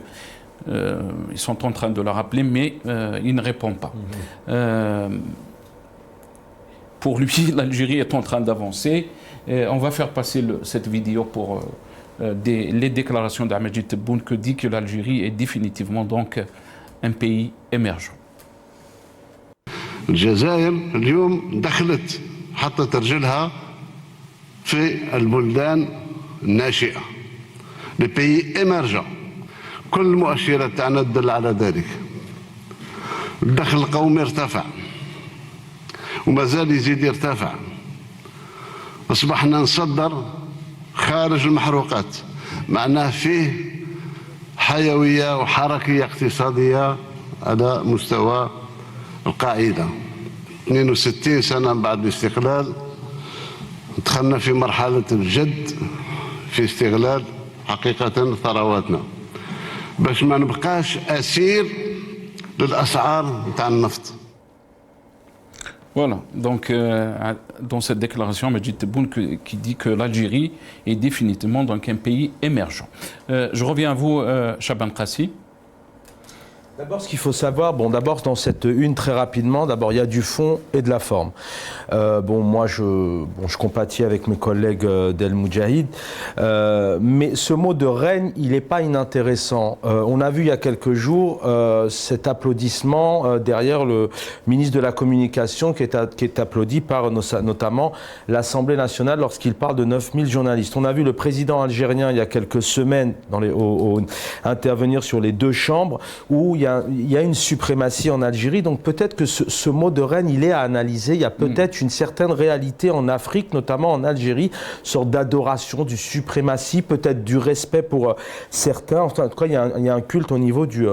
ils sont en train de le rappeler, mais il ne répond pas. Pour lui, l'Algérie est en train d'avancer. On va faire passer cette vidéo pour les déclarations d'Al-Majid Tebboune qui dit que l'Algérie est définitivement donc un pays émergent.
الجزائر اليوم حطت رجلها في البلدان الناشئة les pays émergents. كل المؤشرات تاعنا تدل على ذلك. الدخل القومي ارتفع وما زال يزيد يرتفع. أصبحنا نصدر خارج المحروقات، معناه فيه حيوية وحركية اقتصادية على مستوى القاعدة. 62 سنة بعد الاستقلال دخلنا في مرحلة الجد في استغلال حقيقة ثرواتنا باش ما نبقاش أسير للأسعار نتاع النفط.
Voilà, donc dans cette déclaration, Majid Tebboune qui dit que l'Algérie est définitivement donc un pays émergent. Je reviens à vous, Shaban Qassi.
D'abord, ce qu'il faut savoir, d'abord dans cette une, très rapidement, d'abord il y a du fond et de la forme. Moi je compatis avec mes collègues d'El Moudjahid, mais ce mot de règne, il n'est pas inintéressant. On a vu il y a quelques jours cet applaudissement derrière le ministre de la Communication qui est applaudi par notamment l'Assemblée nationale lorsqu'il parle de 9000 journalistes. On a vu le président algérien il y a quelques semaines intervenir sur les deux chambres où il y a une suprématie en Algérie, donc peut-être que ce mot de règne, il est à analyser. Il y a peut-être une certaine réalité en Afrique, notamment en Algérie, une sorte d'adoration du suprématie, peut-être du respect pour certains. Enfin, en tout cas, il y a un culte au niveau du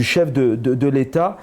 chef de l'État.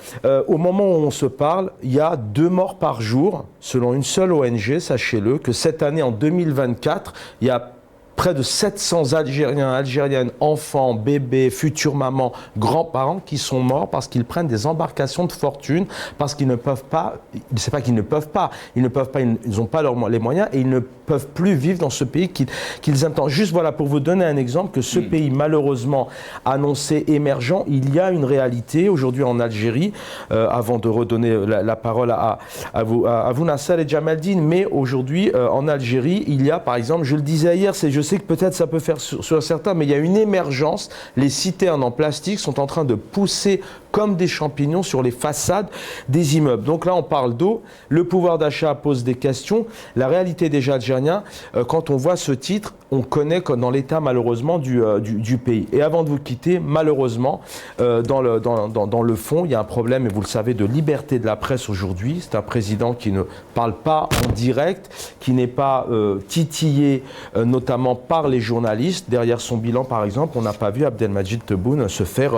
Au moment où on se parle, il y a 2 morts par jour, selon une seule ONG, sachez-le, que cette année, en 2024, il y a près de 700 Algériens, Algériennes, enfants, bébés, futures mamans, grands-parents qui sont morts parce qu'ils prennent des embarcations de fortune, parce qu'ils ne peuvent pas, c'est pas qu'ils ne peuvent pas, ils n'ont pas les moyens et ils ne peuvent plus vivre dans ce pays qu'ils aiment tant. Juste voilà, pour vous donner un exemple, que ce pays malheureusement annoncé émergent, il y a une réalité aujourd'hui en Algérie, avant de redonner la parole à vous Nasser et Jamaldine, mais aujourd'hui en Algérie, il y a par exemple, je le disais hier, je sais que peut-être ça peut faire sur certains, mais il y a une émergence. Les citernes en plastique sont en train de pousser comme des champignons sur les façades des immeubles. Donc là, on parle d'eau. Le pouvoir d'achat pose des questions. La réalité des Algériens, quand on voit ce titre, on connaît dans l'état malheureusement du pays. Et avant de vous quitter, malheureusement, dans le fond, il y a un problème, et vous le savez, de liberté de la presse aujourd'hui. C'est un président qui ne parle pas en direct, qui n'est pas titillé, notamment par les journalistes. Derrière son bilan, par exemple, on n'a pas vu Abdelmadjid Tebboune se faire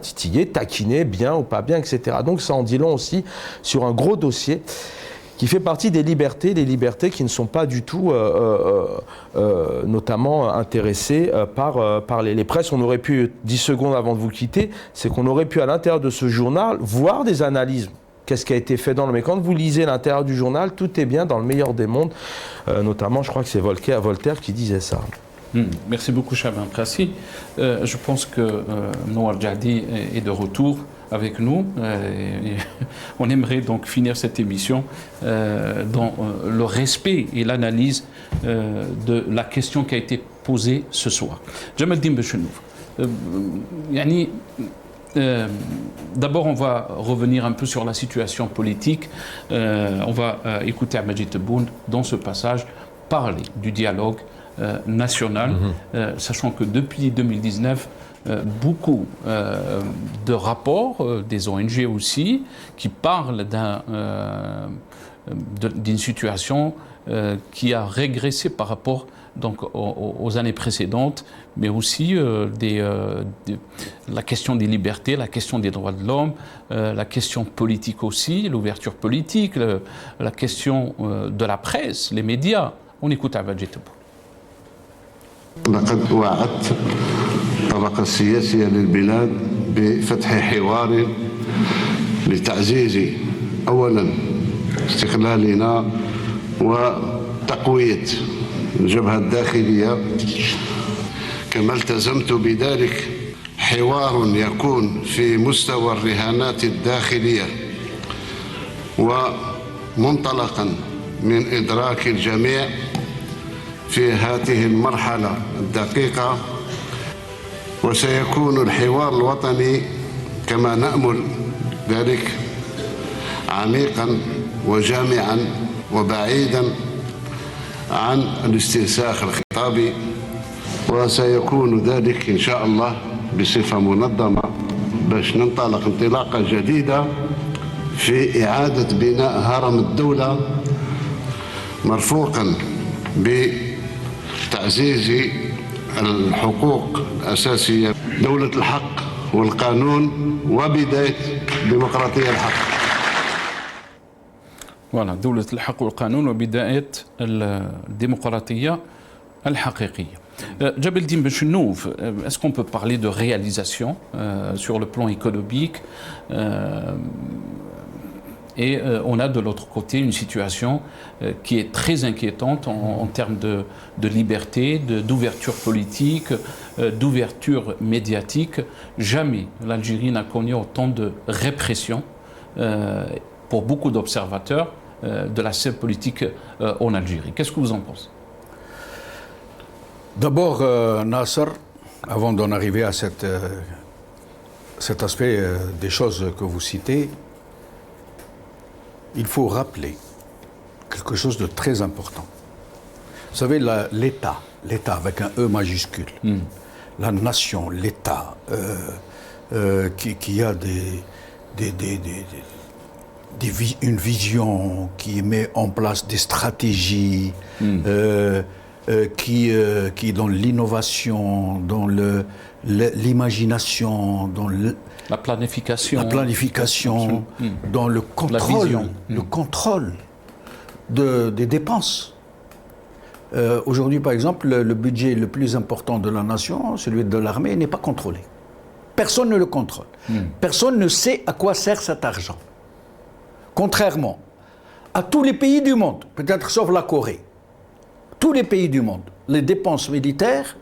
titiller, taquiner, bien ou pas bien, etc. Donc ça en dit long aussi sur un gros dossier qui fait partie des libertés qui ne sont pas du tout notamment intéressées par les presses. On aurait pu, 10 secondes avant de vous quitter, c'est qu'on aurait pu à l'intérieur de ce journal voir des analyses. Qu'est-ce qui a été fait mais quand vous lisez l'intérieur du journal, tout est bien dans le meilleur des mondes. Notamment, je crois que c'est Voltaire qui disait ça.
Merci beaucoup, Chaban Prassi. Je pense que Noor Djahdi est de retour avec nous. On aimerait donc finir cette émission dans le respect et l'analyse de la question qui a été posée ce soir. Jamaldine Bechenouf, d'abord, on va revenir un peu sur la situation politique. On va écouter Abdelmadjid Tebboune dans ce passage parler du dialogue national, sachant que depuis 2019, beaucoup de rapports, des ONG aussi, qui parlent d'une situation qui a régressé par rapport aux années précédentes, mais aussi la question des libertés, la question des droits de l'homme, la question politique aussi, l'ouverture politique, la question de la presse, les médias. On écoute Abdelmadjid Tebboune.
لقد وعدت الطبقة السياسية للبلاد بفتح حوار لتعزيز أولا استقلالنا وتقوية الجبهة الداخلية، كما التزمت بذلك حوار يكون في مستوى الرهانات الداخلية ومنطلقا من إدراك الجميع في هذه المرحلة الدقيقة، وسيكون الحوار الوطني كما نأمل ذلك عميقا وجامعا وبعيدا عن الاستنساخ الخطابي، وسيكون ذلك إن شاء الله بصفة منظمة باش ننطلق انطلاقة جديدة في إعادة بناء هرم الدولة مرفوقا بتعزيز الحقوق الأساسية، دولة الحق والقانون وبداية ديمقراطية الحق.
Voilà, دولة الحق والقانون وبداية الديمقراطية الحقيقية. Jamaldine Bechenouf, est-ce qu'on peut parler de réalisation sur le plan économique Et on a de l'autre côté une situation qui est très inquiétante en termes de liberté, d'ouverture politique, d'ouverture médiatique. Jamais l'Algérie n'a connu autant de répression pour beaucoup d'observateurs de la scène politique en Algérie. Qu'est-ce que vous en pensez?
D'abord, Nasser, avant d'en arriver à cet aspect des choses que vous citez, il faut rappeler quelque chose de très important. Vous savez, l'État avec un E majuscule, la nation, l'État, qui a une vision, qui met en place des stratégies, qui est dans l'innovation, dans l'imagination, dans
la planification,
dans le contrôle, des dépenses. Aujourd'hui, par exemple, le budget le plus important de la nation, celui de l'armée, n'est pas contrôlé. Personne ne le contrôle. Personne ne sait à quoi sert cet argent. Contrairement à tous les pays du monde, peut-être sauf la Corée, tous les pays du monde, les dépenses militaires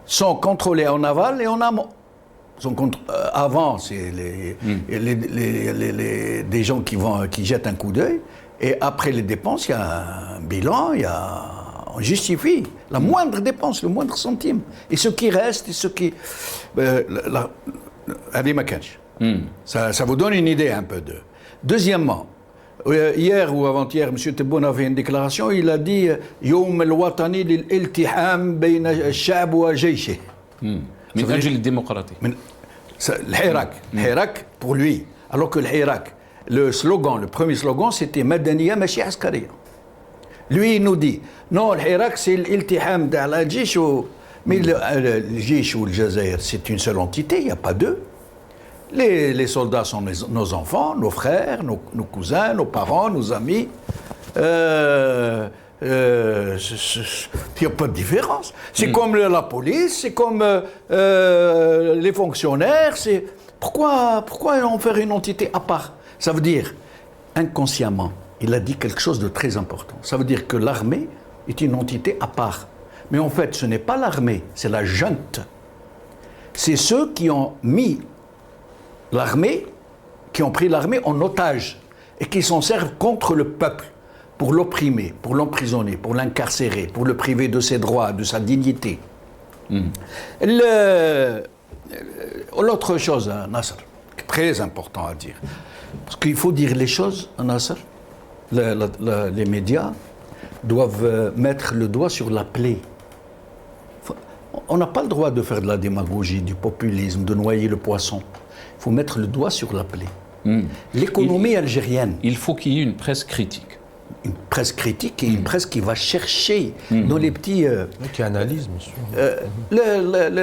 sont contrôlées en aval et en amont. Avant, c'est des gens qui jettent un coup d'œil, et après les dépenses, il y a un bilan, on justifie la moindre dépense, le moindre centime. Et ce qui reste, et ce qui... Ça vous donne une idée un peu de... Deuxièmement, hier ou avant-hier, M. Tebboune a fait une déclaration, il a dit « Yom al-Watani lil-iltiham bayna al-sha'b wa jayshi ».
من أجل الديمقراطية.
الحراك pour lui, alors que l'Hirak, le premier slogan, c'était Madaniya Mashi Askariya. Lui, il nous dit non, l'Hirak, c'est l'iltiham de la Jish, mais le Jish ou le Jazair, c'est une seule entité, il n'y a pas deux. Les soldats sont nos enfants, nos frères, nos cousins, nos parents, nos amis. Il n'y a pas de différence. C'est comme la police, c'est comme les fonctionnaires. Pourquoi en faire une entité à part? Ça veut dire, inconsciemment, il a dit quelque chose de très important. Ça veut dire que l'armée est une entité à part. Mais en fait, ce n'est pas l'armée, c'est la junte. C'est ceux qui ont mis l'armée, qui ont pris l'armée en otage et qui s'en servent contre le peuple pour l'opprimer, pour l'emprisonner, pour l'incarcérer, pour le priver de ses droits, de sa dignité. L'autre chose, Nasser, très important à dire, parce qu'il faut dire les choses, Nasser, les médias doivent mettre le doigt sur la plaie. On n'a pas le droit de faire de la démagogie, du populisme, de noyer le poisson. Il faut mettre le doigt sur la plaie. L'économie algérienne...
Il faut qu'il y ait une presse critique.
Une presse critique et une presse qui va chercher dans les petits...
qui analyse, monsieur.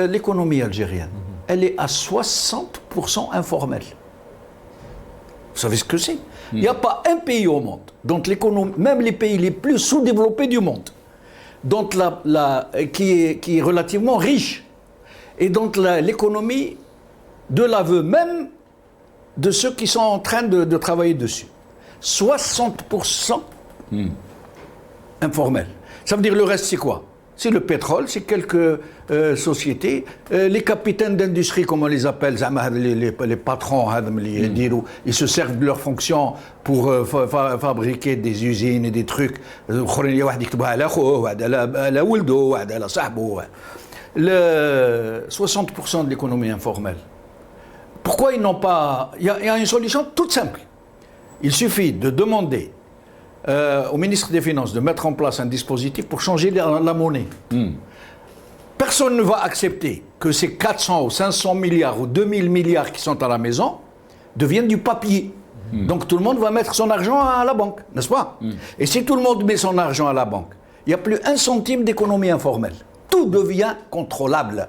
L'économie algérienne, elle est à 60% informelle. Vous savez ce que c'est? Il n'y a pas un pays au monde, dont l'économie, même les pays les plus sous-développés du monde, dont qui est relativement riche, et dont l'économie de l'aveu même de ceux qui sont en train de travailler dessus. 60% informel. Ça veut dire le reste, c'est quoi? C'est le pétrole, c'est quelques sociétés. Les capitaines d'industrie, comme on les appelle, les patrons, ils se servent de leurs fonctions pour fabriquer des usines et des trucs. Le 60% de l'économie informelle. Pourquoi ils n'ont pas... Il y a une solution toute simple. Il suffit de demander au ministre des Finances de mettre en place un dispositif pour changer la monnaie. Personne ne va accepter que ces 400 ou 500 milliards ou 2000 milliards qui sont à la maison deviennent du papier. Donc tout le monde va mettre son argent à la banque, n'est-ce pas? Et si tout le monde met son argent à la banque, il n'y a plus un centime d'économie informelle. Tout devient contrôlable.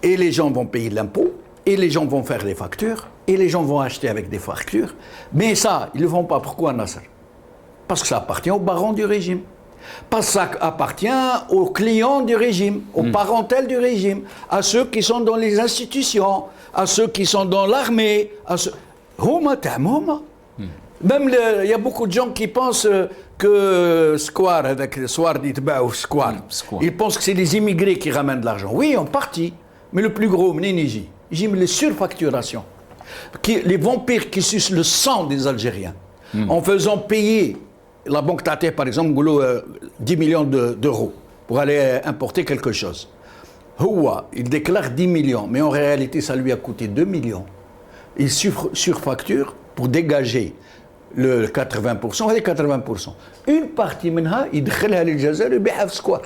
Et les gens vont payer l'impôt, et les gens vont faire les factures, et les gens vont acheter avec des factures. Mais ça, ils ne le font pas. Pourquoi, Nasser? Parce que ça appartient aux barons du régime. Parce que ça appartient aux clients du régime, aux parentèles du régime, à ceux qui sont dans les institutions, à ceux qui sont dans l'armée, à ceux... Même il y a beaucoup de gens qui pensent que Square, avec le Soir d'Itba ou Square, ils pensent que c'est les immigrés qui ramènent de l'argent. Oui, en partie. Mais le plus gros, Mneniji, j'aime les surfacturations. Les vampires qui sucent le sang des Algériens, en faisant payer la banque Tate, par exemple, 10 millions d'euros pour aller importer quelque chose. Houa, il déclare 10 millions, mais en réalité, ça lui a coûté 2 millions. Il surfacture pour dégager le 80% et les 80%. Une partie منها يدخلها للجزائر ويبيعها في سكوار.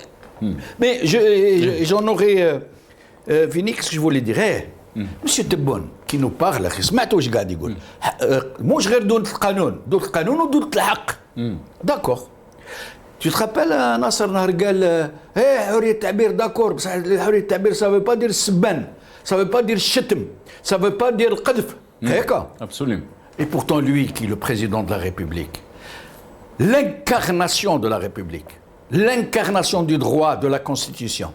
Mais j'en aurais fini ce que je voulais dire. Monsieur Tebboune qui nous parle, سمعتوا واش قاعد يقول. مش غير دولة القانون، دولة القانون ودولة الحق. D'accord. Tu te rappelles ناصر نهار قال حرية التعبير داكور بصح حرية التعبير ça veut pas dire السبان، ça veut pas dire الشتم، ça veut pas dire القذف. هيك.
Absolument.
Et pourtant, lui, qui est le président de la République, l'incarnation de la République, l'incarnation du droit de la Constitution,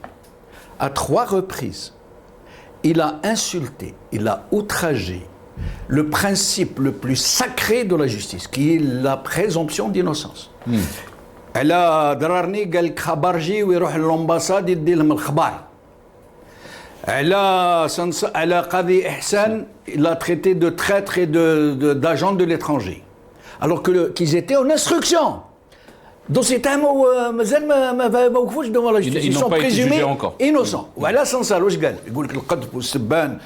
à 3 reprises, il a insulté, il a outragé le principe le plus sacré de la justice, qui est la présomption d'innocence. Elle a درارني قال لك خبرجي ويروح للامباساد يدي لهم الخبر. Elle a Qadi Ihsan, il l'a traité de traître et d'agent de l'étranger. Alors qu'ils étaient en instruction. Donc c'est un mot, devant la justice. Ils sont présumés innocents. Voilà, sans ça, واش قال؟ يقول لك القذف والسبان.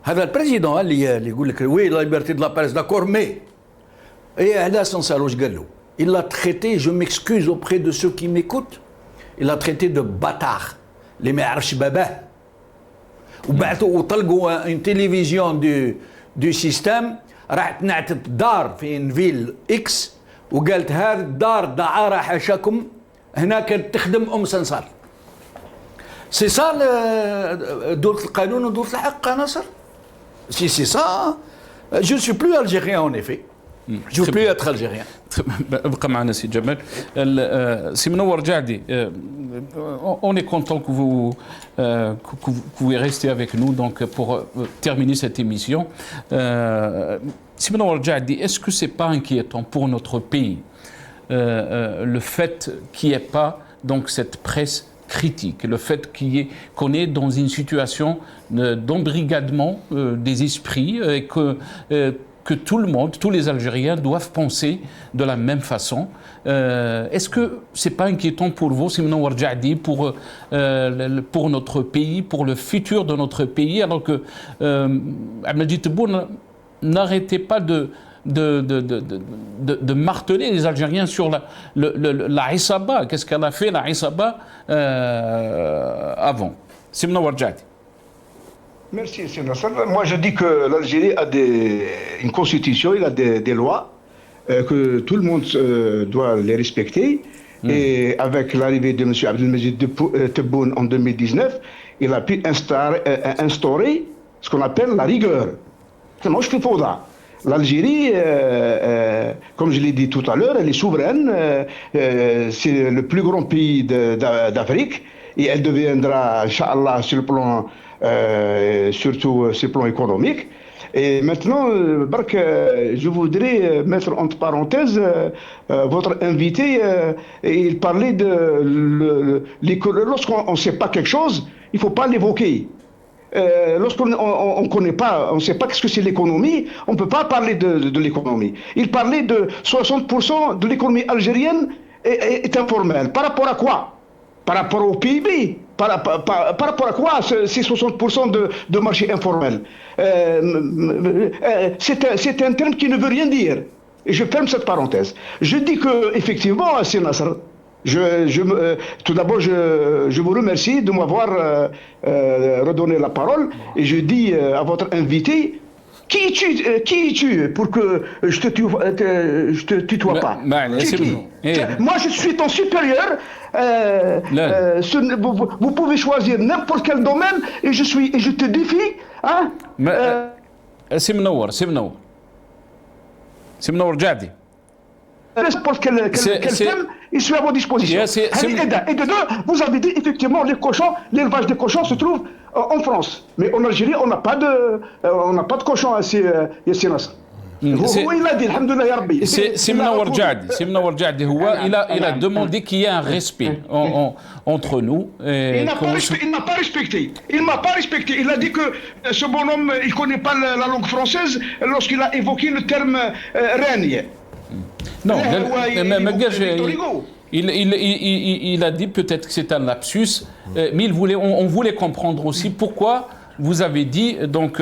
هذا البريزيدون اللي يقول لك oui, la liberté de la presse, d'accord, mais. Et là, sans ça, واش قال له؟ Il l'a traité, je m'excuse auprès de ceux qui m'écoutent, il l'a traité de bâtard. Les ما يعرفش باباه. وطلقوا une télévision du système راحت نعتت دار في فيل اكس وقالت هذه الدار دعارة حاشاكم هنا كانت تخدم سنصار. سي سا دولة القانون ودولة الحق ناصر. Si c'est ça, je ne suis plus algérien en effet. Je ne veux plus être algérien.
بقى معنا سي جمال. سي منور جعدي, on est content que vous restez avec nous donc pour terminer cette émission. Si منور Jaddi, est-ce que c'est pas inquiétant pour notre pays le fait qu'il n'y ait pas donc cette presse critique, le fait qu'on est dans une situation d'embrigadement des esprits et que tout le monde, tous les Algériens doivent penser de la même façon. Est-ce que c'est pas inquiétant pour vous, Simoun Warjadi, pour notre pays, pour le futur de notre pays, alors que Abdelmadjid Tebboune n'arrêtait pas de marteler les Algériens sur la Issaba. Qu'est-ce qu'elle a fait, la Issaba, avant? Simoun Warjadi.
Merci, M. Nasser. Moi, je dis que l'Algérie a une constitution, il a des lois, que tout le monde doit les respecter. Et avec l'arrivée de M. Abdelmadjid Tebboune en 2019, il a pu instaurer ce qu'on appelle la rigueur. Moi, je fais pour ça. L'Algérie, comme je l'ai dit tout à l'heure, elle est souveraine. C'est le plus grand pays d'Afrique. Et elle deviendra, Inch'Allah, sur le plan surtout sur le plan économique. Et maintenant, Bark, je voudrais mettre entre parenthèses votre invité. Il parlait de lorsqu'on ne sait pas quelque chose, il ne faut pas l'évoquer. Lorsqu'on ne connaît pas, on ne sait pas ce que c'est l'économie, on ne peut pas parler de l'économie. Il parlait de 60% de l'économie algérienne est informelle. Par rapport à quoi? Par rapport au PIB, par rapport à quoi ces 60% de marché informel? C'est un terme qui ne veut rien dire. Et je ferme cette parenthèse. Je dis que effectivement, c'est Nasser. Tout d'abord, je vous remercie de m'avoir redonné la parole. Et je dis à votre invité, qui es-tu pour que je te tutoie pas? Moi, je suis ton supérieur. Vous pouvez choisir n'importe quel domaine et je te défie. Hein?
C'est Menor Jaddi.
N'importe quel thème, il suis à votre disposition. Et de deux, vous avez dit effectivement l'élevage des cochons se trouve en France. Mais en Algérie, on n'a pas de cochons à Yassir Nasser. هو إلا دي الحمد لله يا ربي.
C'est Mnawar Ja'di. Il a demandé qu'il y ait un respect entre nous.
Il n'a pas respecté. Il m'a pas respecté. Il a dit que ce bonhomme, il connaît pas la langue française lorsqu'il a évoqué le terme règne.
Non, il a dit peut-être que c'est un lapsus, mais on voulait comprendre aussi pourquoi vous avez dit donc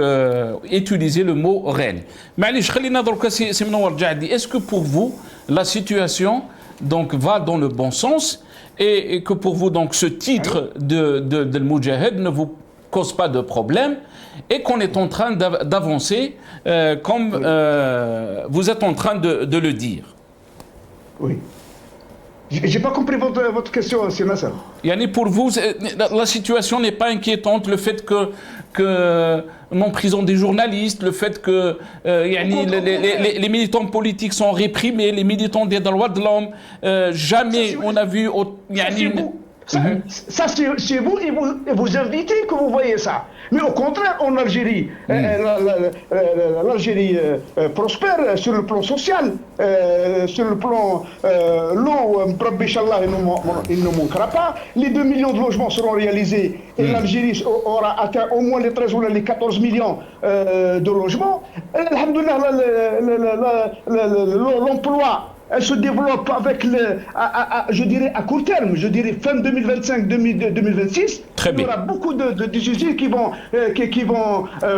utiliser le mot reine. Est-ce que pour vous la situation donc va dans le bon sens et que pour vous donc ce titre de Moudjahid ne vous cause pas de problème et qu'on est en train d'avancer comme vous êtes en train de le dire?
Oui. J'ai pas compris votre question, M. Nasser.
Pour vous, la situation n'est pas inquiétante, le fait que en prison des journalistes, le fait que les militants politiques sont réprimés, les militants des droits de l'homme, jamais on a vu...
Ça, c'est vous et vous invitez que vous voyez ça. Mais au contraire, en Algérie, l'Algérie prospère sur le plan social, sur le plan l'eau, il ne manquera pas. Les 2 millions de logements seront réalisés et l'Algérie aura atteint au moins les 13 ou les 14 millions de logements. Alhamdoulilah, l'emploi elle se développe avec je dirais à court terme, je dirais fin 2025-2026. Il y aura beaucoup d'usines qui vont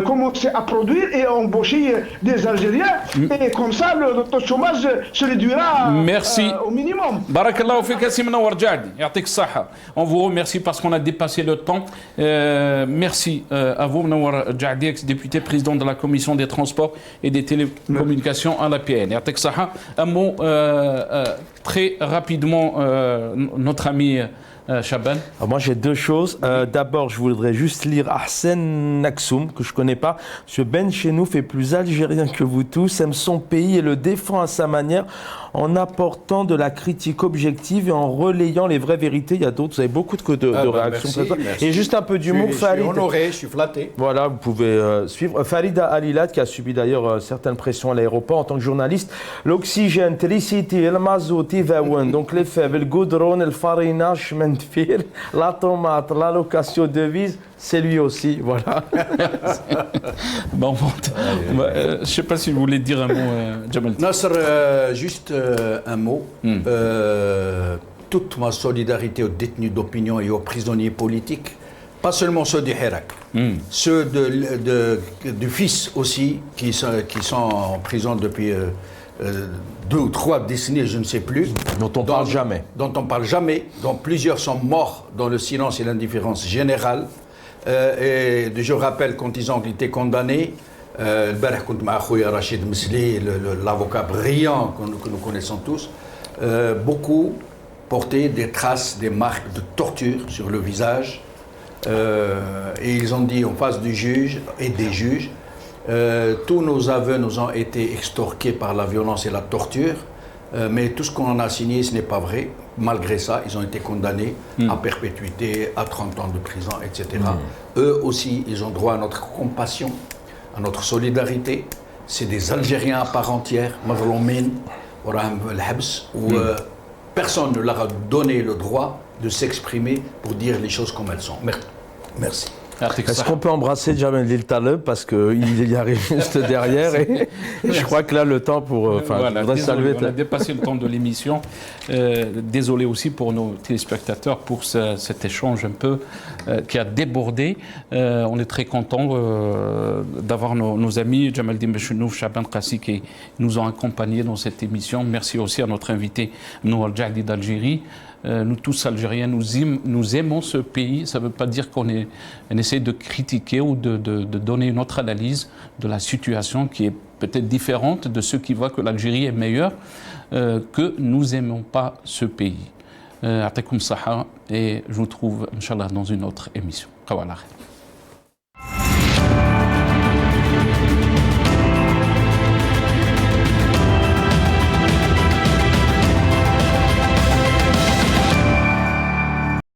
commencer à produire et à embaucher des Algériens. Et comme ça, le taux de chômage se réduira au minimum.
Barakallahu fik Sim Mnawar Ja'di. Yatik Saha. On vous remercie parce qu'on a dépassé le temps. Merci à vous, Mnawar Ja'di, ex-député président de la Commission des Transports et des Télécommunications à l'APN. Yatik Saha. Un mot très rapidement, notre ami Chaban.
Alors moi j'ai 2 choses. D'abord, je voudrais juste lire Ahsen Naksoum, que je ne connais pas. Monsieur Ben Chenou fait plus algérien que vous tous, aime son pays et le défend à sa manière en apportant de la critique objective et en relayant les vraies vérités. Il y a d'autres, vous avez beaucoup de réactions.
Merci.
Et juste un peu d'humour, Farid.
Je suis honoré, je suis flatté.
Voilà, vous pouvez suivre. Farida Alilat, qui a subi d'ailleurs certaines pressions à l'aéroport en tant que journaliste. L'oxygène, l'électricité, le mazout, donc les fèves, le goudron, le farinage, la tomate, l'allocation de vise, c'est lui aussi, voilà.
Bon, je ne sais pas si vous voulez dire un mot, Jamal.
Nasser, juste un mot. Toute ma solidarité aux détenus d'opinion et aux prisonniers politiques, pas seulement ceux du Hirak, ceux du fils aussi, qui sont en prison depuis 2 ou 3 décennies, je ne sais plus.
Dont on parle jamais.
Dont on parle jamais, dont plusieurs sont morts dans le silence et l'indifférence générale. Et je rappelle quand ils ont été condamnés, Rachid Mesli, l'avocat brillant que nous connaissons tous, beaucoup portaient des traces, des marques de torture sur le visage. Et ils ont dit en face du juge et des juges, tous nos aveux nous ont été extorqués par la violence et la torture, mais tout ce qu'on a signé, ce n'est pas vrai. Malgré ça, ils ont été condamnés à perpétuité, à 30 ans de prison, etc. Eux aussi, ils ont droit à notre compassion, à notre solidarité. C'est des Algériens à part entière, où personne ne leur a donné le droit de s'exprimer pour dire les choses comme elles sont. Merci.
Est-ce qu'on peut embrasser Jamel Lil Taleb parce qu'il y arrive juste derrière et je crois que là le temps pour...
Voilà, désolé, on a dépassé le temps de l'émission. Désolé aussi pour nos téléspectateurs pour cet échange un peu qui a débordé. On est très content d'avoir nos amis Jamaldine Benchenouf, Chaban Qassi qui nous ont accompagnés dans cette émission. Merci aussi à notre invité Mnawar Ja'di d'Algérie. Nous tous Algériens, nous aimons ce pays. Ça ne veut pas dire qu'on essaie de critiquer ou de donner une autre analyse de la situation qui est peut-être différente de ceux qui voient que l'Algérie est meilleure, que nous n'aimons pas ce pays. Atakoum Saha, et je vous trouve, Inch'Allah, dans une autre émission. Kawala.